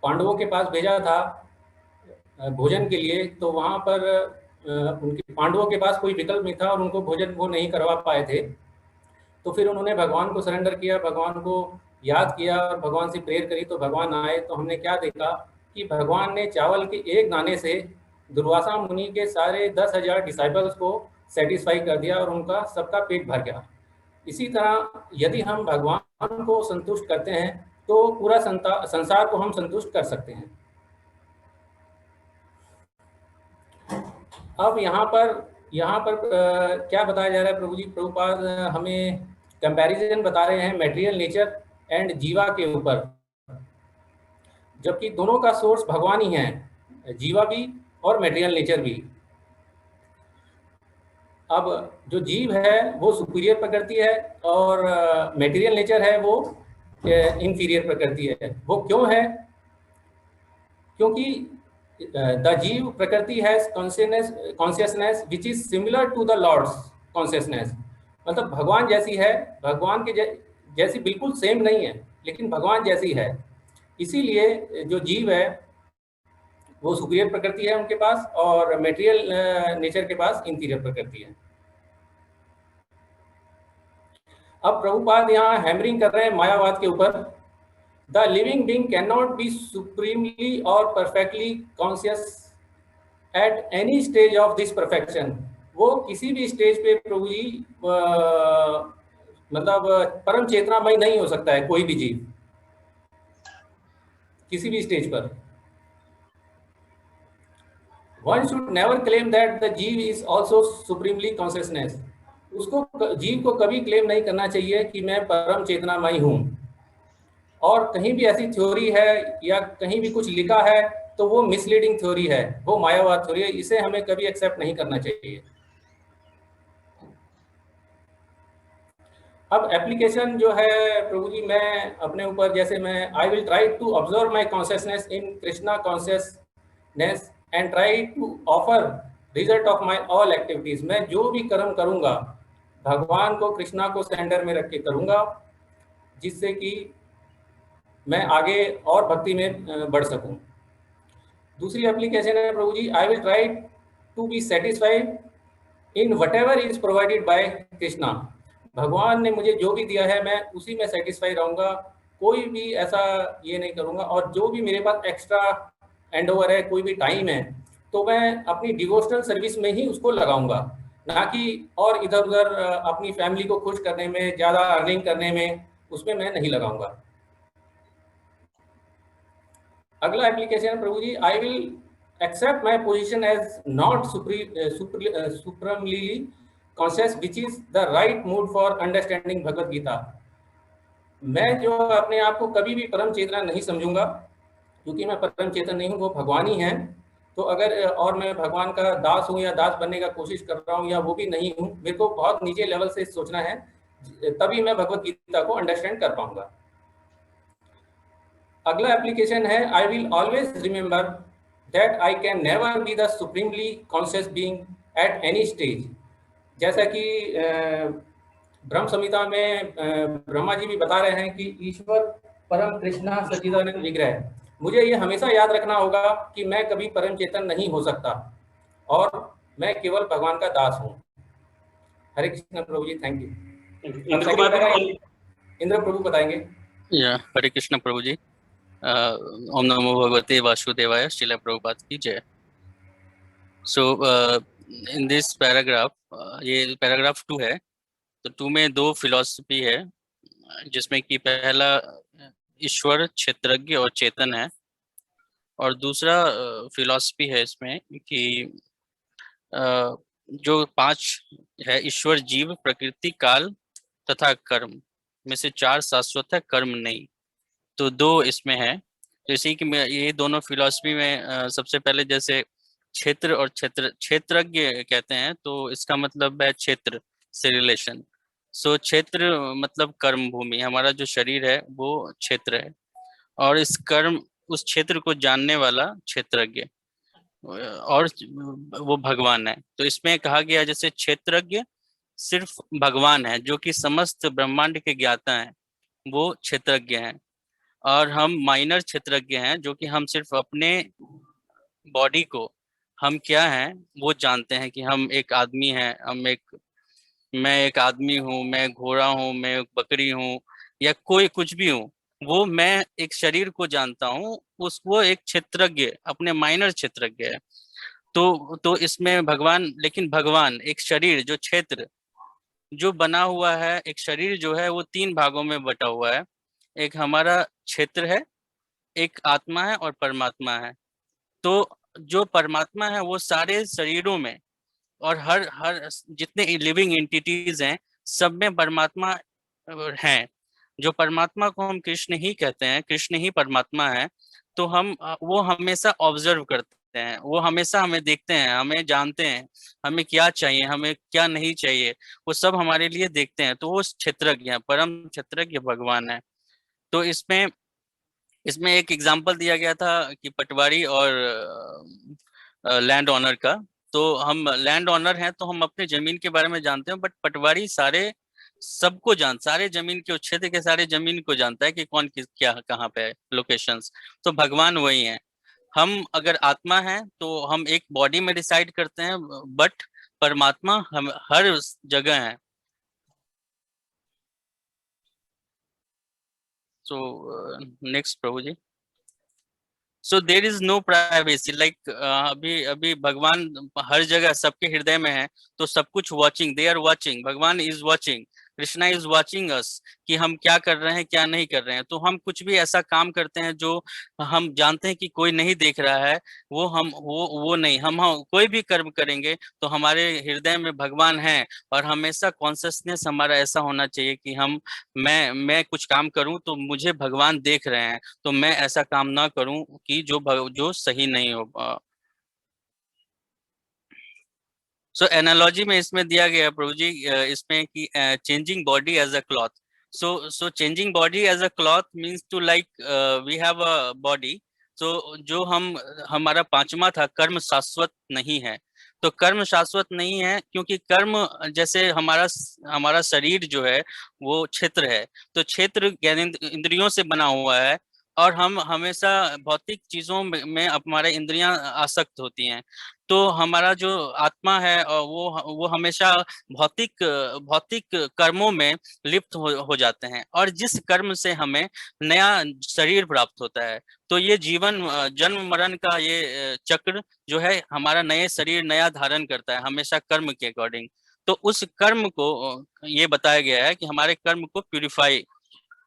पांडवों के पास भेजा था भोजन के लिए, तो वहाँ पर उनके पांडवों के पास कोई विकल्प नहीं था और उनको भोजन वो नहीं करवा पाए थे। तो फिर उन्होंने भगवान को सरेंडर किया, भगवान को याद किया और भगवान से प्रेयर करी, तो भगवान आए। तो हमने क्या देखा कि भगवान ने चावल के एक दाने से दुर्वासा मुनि के सारे 10,000 डिसाइपल्स को सेटिस्फाई कर दिया और उनका सबका पेट भर गया। इसी तरह यदि हम भगवान को संतुष्ट करते हैं तो पूरा संसार को हम संतुष्ट कर सकते हैं। अब यहाँ पर क्या बताया जा रहा है प्रभु जी? प्रभुपाद हमें कंपैरिजन बता रहे हैं मटेरियल नेचर एंड जीवा के ऊपर, जबकि दोनों का सोर्स भगवान ही है, जीवा भी और मटेरियल नेचर भी। अब जो जीव है वो सुपीरियर प्रकृति है और मटेरियल नेचर है वो इंफीरियर प्रकृति है। वो क्यों है? क्योंकि the jiva prakriti has consciousness which is similar to the Lord's consciousness. मतलब भगवान जैसी है, भगवान के जैसी बिल्कुल सेम नहीं है, लेकिन भगवान जैसी है। इसीलिए जो जीव है वो सुपीरियर प्रकृति है उनके पास, और मटेरियल नेचर के पास इंफीरियर प्रकृति है। अब प्रभुपाद यहाँ हैमरिंग कर रहे हैं मायावाद के ऊपर। The living being can not be supremely or perfectly conscious at any stage of this perfection. वो किसी भी स्टेज पे प्रभु जी मतलब परम चेतनामय नहीं हो सकता है कोई भी जीव, किसी भी स्टेज पर। One should never claim that the जीव is also supremely consciousness. उसको जीव को कभी क्लेम नहीं करना चाहिए कि मैं परम चेतनामय हूँ। और कहीं भी ऐसी थ्योरी है या कहीं भी कुछ लिखा है तो वो मिसलीडिंग थ्योरी है, वो मायावाद थ्योरी है, इसे हमें कभी एक्सेप्ट नहीं करना चाहिए। अब एप्लीकेशन जो है प्रभु जी, मैं अपने ऊपर जैसे मैं I will try to observe my consciousness in Krishna consciousness and try to offer result of my all activities. मैं जो भी कर्म करूंगा भगवान को, कृष्णा को सेंटर में रख के करूंगा, जिससे कि मैं आगे और भक्ति में बढ़ सकूं। दूसरी एप्लीकेशन है प्रभु जी, I will try to be satisfied in whatever is provided by Krishna. भगवान ने मुझे जो भी दिया है मैं उसी में सेटिस्फाई रहूंगा, कोई भी ऐसा ये नहीं करूंगा। और जो भी मेरे पास एक्स्ट्रा एंड ओवर है, कोई भी टाइम है, तो मैं अपनी डिवोशनल सर्विस में ही उसको लगाऊंगा, ना कि और इधर उधर अपनी फैमिली को खुश करने में, ज़्यादा अर्निंग करने में, उसमें मैं नहीं लगाऊंगा। अगला एप्लीकेशन है प्रभु जी, I will accept my position as not supremely conscious, which is the right mood for understanding Bhagavad Gita. मैं जो अपने आप को कभी भी परम चेतना नहीं समझूंगा, क्योंकि मैं परम चेतन नहीं हूँ, वो भगवान ही हैं। तो अगर और मैं भगवान का दास हूँ या दास बनने का कोशिश कर रहा हूँ या वो भी नहीं हूँ, मेरे को बहुत नीचे लेवल से सोचना है, तभी मैं भगवत गीता को अंडरस्टैंड कर पाऊंगा। अगला एप्लीकेशन है, I will always remember that I can never be the supremely conscious being at any stage। जैसा कि ब्रह्म संहिता में ब्रह्मा जी भी बता रहे हैं कि ईश्वर परम कृष्णा सच्चिदानंद विग्रह। मुझे ये हमेशा याद रखना होगा कि मैं कभी परम चेतन नहीं हो सकता और मैं केवल भगवान का दास हूँ। हरे कृष्ण प्रभु जी, थैंक यू। इंद्र प्रभु बताएंगे। हरे कृष्ण प्रभु जी। ओम नमो भगवते वासुदेवाय, श्रील प्रभुपाद की जय। सो इन दिस पैराग्राफ, ये पैराग्राफ 2 है, तो 2 में 2 फिलॉसफी है, जिसमें कि पहला ईश्वर क्षेत्रज्ञ और चेतन है, और दूसरा फिलॉसफी है इसमें कि जो 5 है, ईश्वर, जीव, प्रकृति, काल तथा कर्म में से 4 शाश्वत है, कर्म नहीं। तो 2 इसमें है। तो इसी की ये दोनों फिलॉसफी में सबसे पहले जैसे क्षेत्र और क्षेत्रज्ञ कहते हैं, तो इसका मतलब है क्षेत्र से रिलेशन। सो क्षेत्र मतलब कर्म भूमि, हमारा जो शरीर है वो क्षेत्र है, और इस कर्म उस क्षेत्र को जानने वाला क्षेत्रज्ञ, और वो भगवान है। तो इसमें कहा गया जैसे क्षेत्रज्ञ सिर्फ भगवान है जो कि समस्त ब्रह्मांड के ज्ञाता हैं, वो क्षेत्रज्ञ हैं, और हम माइनर क्षेत्रज्ञ हैं जो कि हम सिर्फ अपने बॉडी को, हम क्या हैं वो जानते हैं कि हम एक आदमी हैं, मैं एक आदमी हूँ, मैं घोड़ा हूँ, मैं एक बकरी हूँ, या कोई कुछ भी हूँ, वो मैं एक शरीर को जानता हूँ, वो एक क्षेत्रज्ञ, अपने माइनर क्षेत्रज्ञ है। तो इसमें भगवान, लेकिन भगवान एक शरीर जो क्षेत्र जो बना हुआ है, एक शरीर जो है वो 3 भागों में बटा हुआ है। एक हमारा क्षेत्र है, एक आत्मा है और परमात्मा है। तो जो परमात्मा है वो सारे शरीरों में और हर जितने लिविंग एंटिटीज हैं सब में परमात्मा हैं। जो परमात्मा को हम कृष्ण ही कहते हैं, कृष्ण ही परमात्मा है। तो हम वो हमेशा ऑब्जर्व करते हैं, वो हमेशा हमें देखते हैं, हमें जानते हैं, हमें क्या चाहिए, हमें क्या नहीं चाहिए, वो सब हमारे लिए देखते हैं। तो वो क्षेत्रज्ञ है, परम क्षेत्रज्ञ भगवान है। तो इसमें एक एग्जाम्पल दिया गया था कि पटवारी और लैंड ऑनर का। तो हम लैंड ऑनर हैं तो हम अपने जमीन के बारे में जानते हैं, बट पटवारी सारे जमीन के क्षेत्र के सारे जमीन को जानता है कि कौन क्या कहाँ पे है, लोकेशंस। तो भगवान वही है। हम अगर आत्मा हैं तो हम एक बॉडी में डिसाइड करते हैं, बट परमात्मा हम हर जगह है। So next Prabhu ji. So there is no privacy, like अभी भगवान हर जगह सबके हृदय में है, तो सब कुछ watching, they are watching, भगवान is watching। Krishna is watching us कि हम क्या कर रहे हैं क्या नहीं कर रहे हैं। तो हम कुछ भी ऐसा काम करते हैं जो हम जानते हैं कि कोई नहीं देख रहा है, वो नहीं, हम कोई भी कर्म करेंगे तो हमारे हृदय में भगवान है, और हमेशा कॉन्शियसनेस हमारा ऐसा होना चाहिए कि मैं कुछ काम करूं तो मुझे भगवान देख रहे हैं, तो मैं ऐसा काम ना करूं कि जो सही नहीं हो। सो एनालॉजी में इसमें दिया गया प्रभु जी इसमें कि changing body as a cloth. So changing body as a cloth means to like we have a body. तो जो हमारा पांचवा था, कर्म शाश्वत नहीं है। तो कर्म शाश्वत नहीं है क्योंकि कर्म, जैसे हमारा शरीर जो है वो क्षेत्र है, तो क्षेत्र इंद्रियों से बना हुआ है, और हम हमेशा भौतिक चीजों में हमारे इंद्रियां आसक्त होती हैं। तो हमारा जो आत्मा है वो हमेशा भौतिक कर्मों में लिप्त हो जाते हैं, और जिस कर्म से हमें नया शरीर प्राप्त होता है। तो ये जीवन जन्म मरण का ये चक्र जो है, हमारा नए शरीर नया धारण करता है हमेशा कर्म के अकॉर्डिंग। तो उस कर्म को ये बताया गया है कि हमारे कर्म को प्यूरिफाई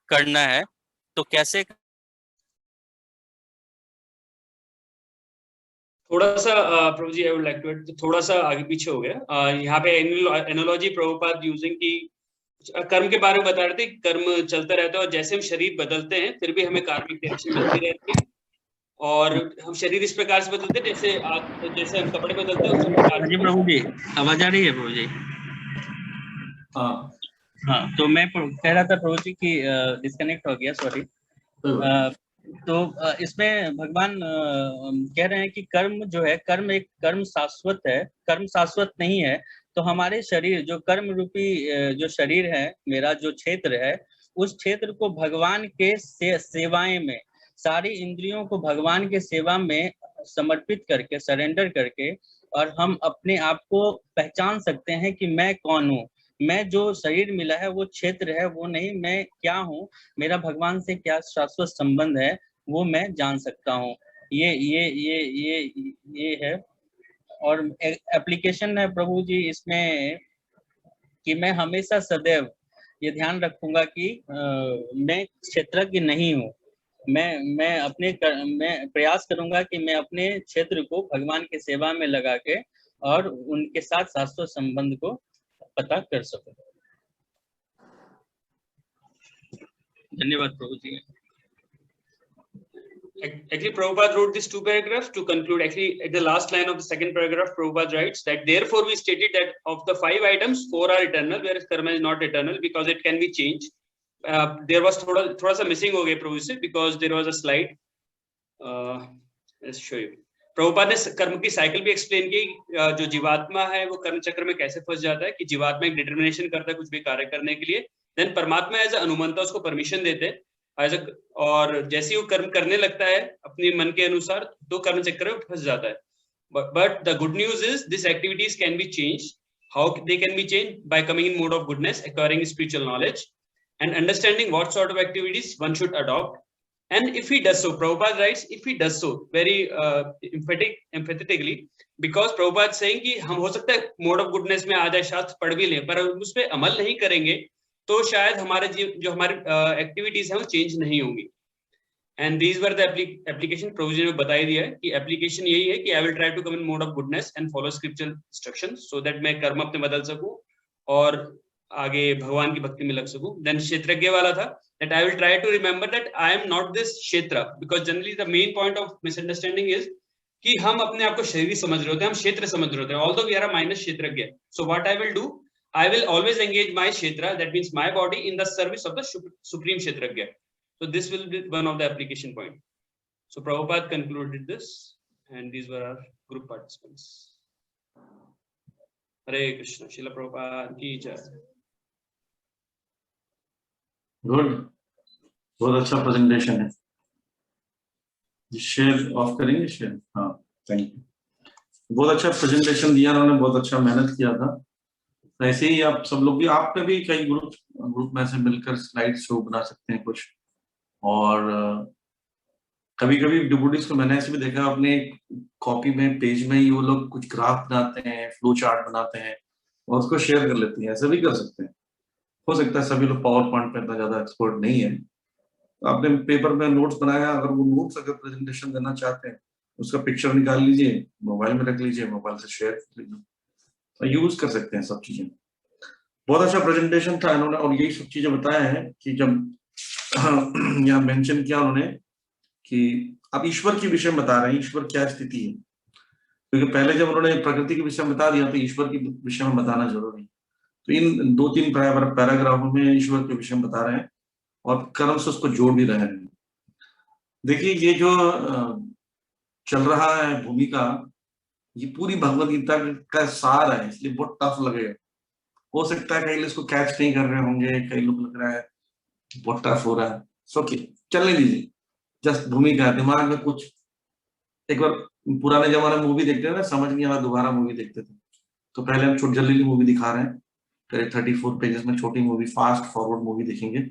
करना है। तो कैसे? थोड़ा सा प्रभु जी I would like to add, थोड़ा सा आगे पीछे हो गया। यहाँ पे एनालॉजी प्रभुपाद यूजिंग की कर्म के बारे में बता रहे थे। कर्म चलता रहता है और जैसे हम शरीर बदलते हैं फिर भी हमें कार्मिक रिएक्शन मिलती रहती है, और हम शरीर इस प्रकार से बदलते हैं जैसे हम कपड़े बदलते हैं। जी प्रभु जी, आवाज आ रही है प्रभु जी? हाँ, तो मैं कह रहा था प्रभु जी की डिस्कनेक्ट हो गया, सॉरी। तो इसमें भगवान कह रहे हैं कि कर्म जो है, कर्म शाश्वत है, कर्म शाश्वत नहीं है। तो हमारे शरीर जो कर्म रूपी जो शरीर है, मेरा जो क्षेत्र है, उस क्षेत्र को भगवान के सेवाएं में, सारी इंद्रियों को भगवान के सेवा में समर्पित करके, सरेंडर करके, और हम अपने आप को पहचान सकते हैं कि मैं कौन हूँ। मैं जो शरीर मिला है वो क्षेत्र है, वो नहीं, मैं क्या हूँ, मेरा भगवान से क्या शाश्वत संबंध है, वो मैं जान सकता हूँ। ये है। और एप्लीकेशन है प्रभु जी इसमें कि मैं हमेशा सदैव ये ध्यान रखूंगा कि मैं क्षेत्रज्ञ नहीं हूँ। मैं प्रयास करूंगा कि मैं अपने क्षेत्र को भगवान की सेवा में लगा के और उनके साथ शाश्वत संबंध को पता कर सकूं। धन्यवाद प्रभु जी। Actually, Prabhupada wrote these two paragraphs to conclude. Actually, at the last line of the second paragraph, Prabhupada writes that therefore we stated that of the 5 items, 4 are eternal, whereas karma is not eternal because it can be changed. There was thoda sa missing ho gaya Prabhu se, because there was a slide. Let's show you. Prabhupada ने कर्म की cycle भी explain की, जो जीवात्मा है वो कर्म चक्र में कैसे फंस जाता है, कि जीवात्मा एक डिटर्मिनेशन करता है कुछ भी कार्य करने के लिए, देन परमात्मा एज अनुमंता उसको परमिशन देते हैं, और जैसे ही वो कर्म करने लगता है अपने मन के अनुसार तो कर्म चक्र में फंस जाता है. But the good news is this activities can be change. How they can be changed? By coming in mode of goodness, acquiring spiritual knowledge, and understanding what sort of activities one should adopt. And if he does so, Prabhupada writes, if he does so very emphatically, because Prabhupada saying कि हम हो सकता है mode of goodness में आ जाए, शास्त्र पढ़ भी लें, पर उस पर अमल नहीं करेंगे तो शायद हमारे जो हमारी एक्टिविटीज हैं वो चेंज नहीं होंगी. And these were the application. प्रभु जी ने बताई दिया है कि एप्लीकेशन यही है कि I will try to come in mode of goodness and follow scriptural instructions so that मैं कर्म अपने बदल सकूं और आगे भगवान की भक्ति में लग सकूं. Then क्षेत्रज्ञ वाला था that I will try to remember that I am not this क्षेत्र, because generally the main point of misunderstanding is कि हम अपने आप को शरीरी समझ रहे होते हैं, हम क्षेत्र समझ रहे होते हैं, although we are a minus क्षेत्रज्ञ. So what I will do, I will always engage my kshetra, that means my body, in the service of the supreme kshetrajna. So this will be one of the application point. So Prabhupada concluded this, and these were our group participants. Hare Krishna. Srila Prabhupada ki jai. Good. बहुत अच्छा presentation है. Share of करेंगे share. हाँ, thank you. बहुत अच्छा presentation दिया उन्होंने, बहुत अच्छा मेहनत किया था. ऐसे ही आप सब लोग भी, आपने भी कई ग्रुप में से मिलकर स्लाइड शो बना सकते हैं कुछ. और कभी कभी डिवोटीज को मैंने ऐसे भी देखा, अपने कॉपी में पेज में ही वो लोग कुछ ग्राफ बनाते हैं, फ्लो चार्ट बनाते हैं और उसको शेयर कर लेते हैं. ऐसे भी कर सकते हैं. हो सकता है सभी लोग पावर पॉइंट पे इतना ज्यादा एक्सपर्ट नहीं है, तो आपने पेपर में नोट्स बनाया, अगर वो नोट्स अगर प्रेजेंटेशन देना चाहते हैं उसका पिक्चर निकाल लीजिए, मोबाइल में रख लीजिए, मोबाइल से शेयर कर लीजिए, तो यूज कर सकते हैं सब चीजें। बहुत अच्छा प्रेजेंटेशन था इन्होंने, और यही सब चीजें बताया है कि जब यहाँ मेंशन किया उन्होंने कि आप ईश्वर के विषय में बता रहे हैं, ईश्वर क्या स्थिति है, क्योंकि पहले जब उन्होंने प्रकृति के विषय में बता दिया तो ईश्वर के विषय में बताना जरूरी। तो इन 2-3 पैराग्राफों में ईश्वर के विषय में बता रहे हैं और कर्म से उसको जोड़ भी रहे हैं। देखिए ये जो चल रहा है भूमिका, ये पूरी भगवद गीता का सार है, इसलिए बहुत टफ लगेगा। हो सकता है कई लोग इसको कैच नहीं कर रहे होंगे, कई लोग लग रहा है बहुत टफ हो रहा है, सो चलने दीजिए, जस्ट भूमिका, दिमाग में कुछ एक बार पुराने जमाने में मूवी देखते थे ना, समझ नहीं आ रहा दोबारा मूवी देखते थे, तो पहले हम छोटी जल्दी मूवी दिखा रहे हैं, फिर 34 पेजेस में छोटी मूवी, फास्ट फॉरवर्ड मूवी देखेंगे,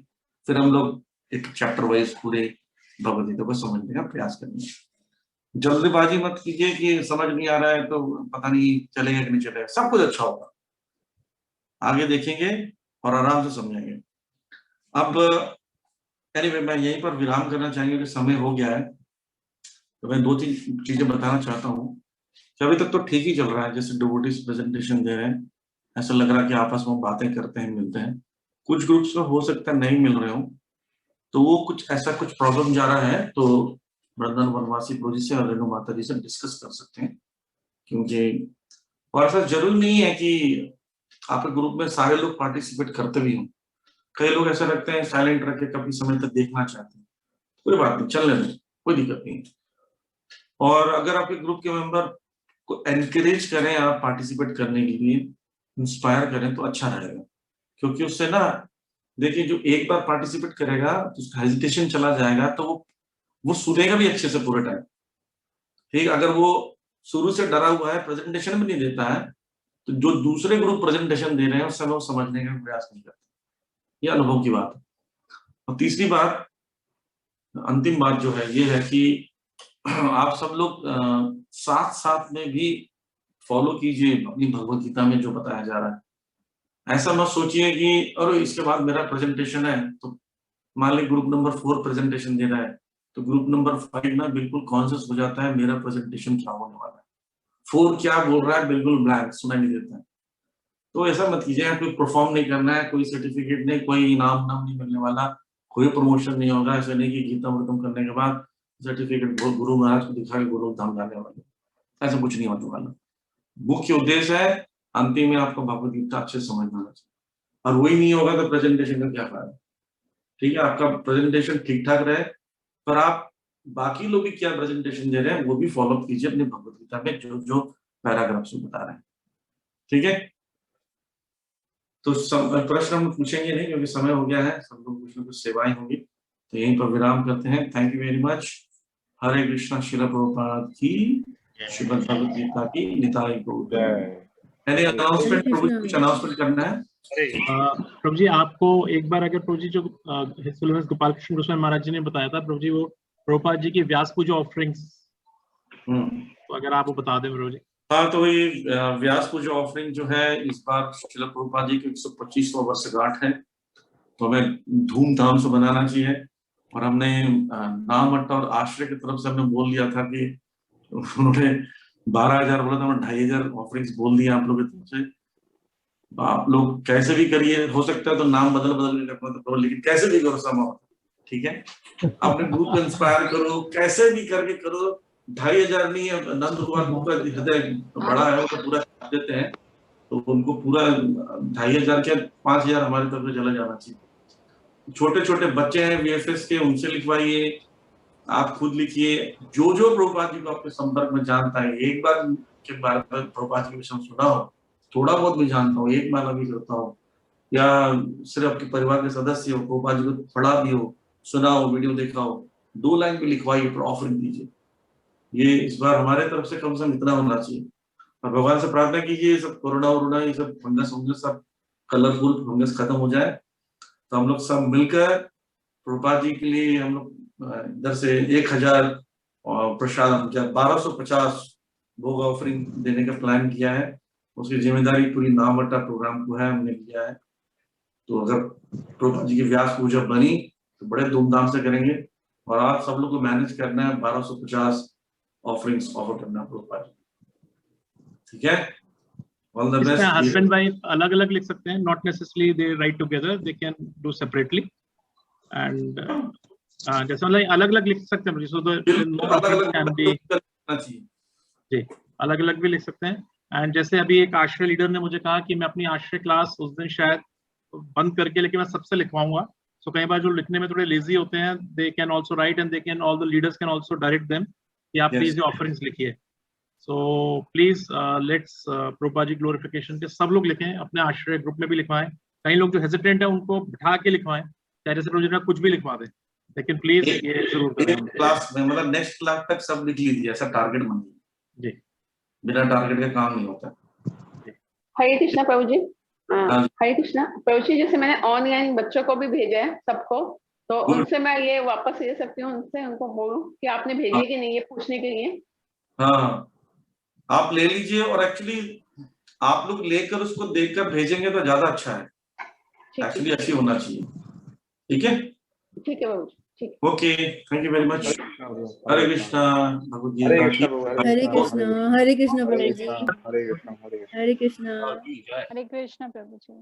फिर हम लोग एक चैप्टर वाइज पूरे भगवद गीता को समझने का प्रयास करेंगे। जल्दबाजी मत कीजिए कि समझ नहीं आ रहा है तो पता नहीं चलेगा कि नहीं चलेगा, सब कुछ अच्छा होगा, आगे देखेंगे और आराम से समझेंगे। अब एनीवे मैं यहीं पर विराम करना चाहेंगे कि समय हो गया है, तो मैं 2-3 चीजें बताना चाहता हूँ कि अभी तक तो ठीक ही चल रहा है, जैसे डिवोटीज प्रेजेंटेशन दे रहे हैं, ऐसा लग रहा है कि आपस में बातें करते हैं, मिलते हैं। कुछ ग्रुप्स में हो सकता है नहीं मिल रहे हो, तो वो कुछ ऐसा कुछ प्रॉब्लम जा रहा है, तो वृंदन वनवासी प्रभु जी से और रेणु माता जी से डिस्कस कर सकते हैं, क्योंकि और ऐसा जरूरी नहीं है कि आपके ग्रुप में सारे लोग पार्टिसिपेट करते भी हों। कई लोग ऐसा रखते हैं साइलेंट रख के कभी समय तक देखना चाहते हैं, कोई बात नहीं, चलने दें, कोई दिक्कत नहीं। और अगर आपके ग्रुप के मेंबर को एनकरेज करें आप पार्टिसिपेट करने के लिए, इंस्पायर करें, तो अच्छा रहेगा, क्योंकि उससे ना देखिए जो एक बार पार्टिसिपेट करेगा तो उसका हेजिटेशन चला जाएगा, तो वो सुनेगा भी अच्छे से पूरे टाइम, ठीक। अगर वो शुरू से डरा हुआ है, प्रेजेंटेशन भी नहीं देता है, तो जो दूसरे ग्रुप प्रेजेंटेशन दे रहे हैं उससे वो समझने का प्रयास नहीं करते, ये अनुभव की बात है। और तीसरी बात, अंतिम बात जो है ये है कि आप सब लोग साथ साथ में भी फॉलो कीजिए अपनी भगवद गीता में जो बताया जा रहा है। ऐसा मत सोचिए कि और इसके बाद मेरा प्रेजेंटेशन है, तो मान ली ग्रुप नंबर 4 प्रेजेंटेशन दे रहा है, तो ग्रुप नंबर 5 ना बिल्कुल कॉन्शियस हो जाता है मेरा प्रेजेंटेशन क्या होने वाला है, 4 क्या बोल रहा है बिल्कुल ब्लैंक, सुनाई नहीं देता है। तो ऐसा मत कीजिए, कोई परफॉर्म नहीं करना है, कोई सर्टिफिकेट नहीं, कोई इनाम नहीं मिलने वाला, कोई प्रमोशन नहीं होगा। ऐसा नहीं कि गीता खत्म करने के बाद सर्टिफिकेट गुरु महाराज को दिखा के गुरु धाम जाने वाले, ऐसा कुछ नहीं होने वाला। मुख्य उद्देश्य है अंतिम में आपको भगवद गीता अच्छे समझ में आना चाहिए, और वही नहीं होगा तो प्रेजेंटेशन का क्या फायदा, ठीक है। आपका प्रेजेंटेशन ठीक ठाक रहे, पर आप बाकी लोग भी क्या प्रेजेंटेशन दे रहे हैं वो भी फॉलो अप कीजिए अपनी भगवद गीता में, जो जो पैराग्राफ से बता रहे हैं, ठीक है। तो प्रश्न हम पूछेंगे नहीं क्योंकि समय हो गया है, सब लोग कुछ न कुछ सेवाएं होंगी, तो यहीं पर विराम करते हैं। Thank you very much. Hare Krishna. Srila Prabhupada की, श्रीमद् भगवद गीता की निताई गौर। अनाउंसमेंट प्रभु जी, कुछ अनाउंसमेंट करना है? प्रभु जी आपको एक बार अगर प्रभु जी जो गोपाल कृष्ण गोस्वामी महाराज जी ने बताया था प्रभु जी, वो प्रभुपाद जी की व्यास पूजा ऑफरिंग्स, तो अगर आप वो बता दें प्रभु जी। हाँ, तो ये व्यास पूजा ऑफरिंग जो है इस बार श्रील प्रभुपाद जी की 125वां वर्षगांठ है, तो हमें धूमधाम से बनाना चाहिए। और हमने नाम अट्टा और आश्रय की तरफ से हमने बोल दिया था कि उन्होंने 12,000 बोला था, हमने 2,500 ऑफरिंग्स बोल दिया आप लोगों की तरफ से। आप लोग कैसे भी करिए, हो सकता है तो नाम बदल के करना तो करो, लेकिन कैसे भी करो समाओ, ठीक है। अपने ग्रुप को इंस्पायर करो, कैसे भी करके करो। 2,500 नहीं है, नंद कुमार का हृदय बड़ा है, वो तो पूरा देते हैं, तो उनको पूरा 2,500 क्या 5,000 हमारी तरफ से चला जाना चाहिए। छोटे छोटे बच्चे हैं VFS के, उनसे लिखवाइए, आप खुद लिखिए। जो जो प्रभुपाद जी को आपके संपर्क में जानता है, एक बार के बारे में प्रभुपाद जी के विषय में सुना हो, थोड़ा बहुत भी जानता हूँ, एक माला भी करता हूँ, या सिर्फ आपके परिवार के सदस्य हो, प्रभुपाद जी को पढ़ा भी हो, सुना हो, वीडियो देखा हो, 2 लाइन भी लिखवाइए, पर ऑफरिंग दीजिए। ये इस बार हमारे तरफ से कम से कम इतना होना चाहिए। और भगवान से प्रार्थना कीजिए सब कोरोना वोरोना ये सब फंगस वंगस सब कलरफुल फंगस खत्म हो जाए, तो हम लोग सब मिलकर प्रभुपाद जी के लिए हम लोग इधर से 1,000 प्रसाद 1250 भोग ऑफरिंग देने का प्लान किया है। उसकी जिम्मेदारी पूरी नाम अट्टा प्रोग्राम को है, हमने लिया है। तो अगर प्रभुपाद जी की व्यास पूजा बनी तो बड़े धूमधाम से करेंगे, और आप सब लोग को मैनेज करना है 1250 ऑफरिंग्स ऑफर करना है प्रभुपाद जी, ठीक है? All the best. Husband wife अलग अलग लिख सकते हैं, not necessarily they right together, they can do separately and जैसे मतलब अलग अलग लिख सकते हैं, सो कैन बी जी, अलग अलग भी लिख सकते हैं। एंड जैसे अभी एक आश्रय लीडर ने मुझे कहा कि मैं अपनी आश्रय क्लास उस दिन शायद बंद करके, लेकिन मैं सबसे लिखवाऊंगा। सो कई बार जो लिखने में थोड़े लेजी होते हैं, they can also write and they can, all the leaders can also direct them कि आप प्लीज ये ऑफरिंग्स लिखिए। So please let's Prabhupada ji glorification के सब लोग लिखें, अपने आश्रय ग्रुप में भी लिखवाएं। कई लोग जो हेजिटेंट है उनको बिठा के लिखवाएं, चाहे जैसे प्रोजेक्ट कुछ भी लिखवा दें, लेकिन प्लीज ये जरूर करें। क्लास में मतलब नेक्स्ट क्लास तक सब लिख लीजिए, ऐसा टारगेट बन जी, बिना टारगेट के काम नहीं होता। हरे कृष्णा प्रभु जी। हरे कृष्णा प्रभु जी, जैसे मैंने ऑनलाइन बच्चों को भी भेजा है सबको, तो उनसे मैं ये वापस ले सकती हूँ, उनसे उनको बोलूं कि आपने भेजी कि नहीं, ये पूछने के लिए। हाँ, आप ले लीजिए, और एक्चुअली आप लोग लेकर उसको देखकर भेजेंगे तो ज्यादा अच्छा है, एक्चुअली ऐसी होना चाहिए, ठीक है? ठीक है बाबू जी, ठीक। Okay, thank you very much. Hare Krishna Bhagavad Gita. Hare Krishna प्रभु जी। हरे कृष्णा प्रभु जी। हरे कृष्णा प्रभु जी।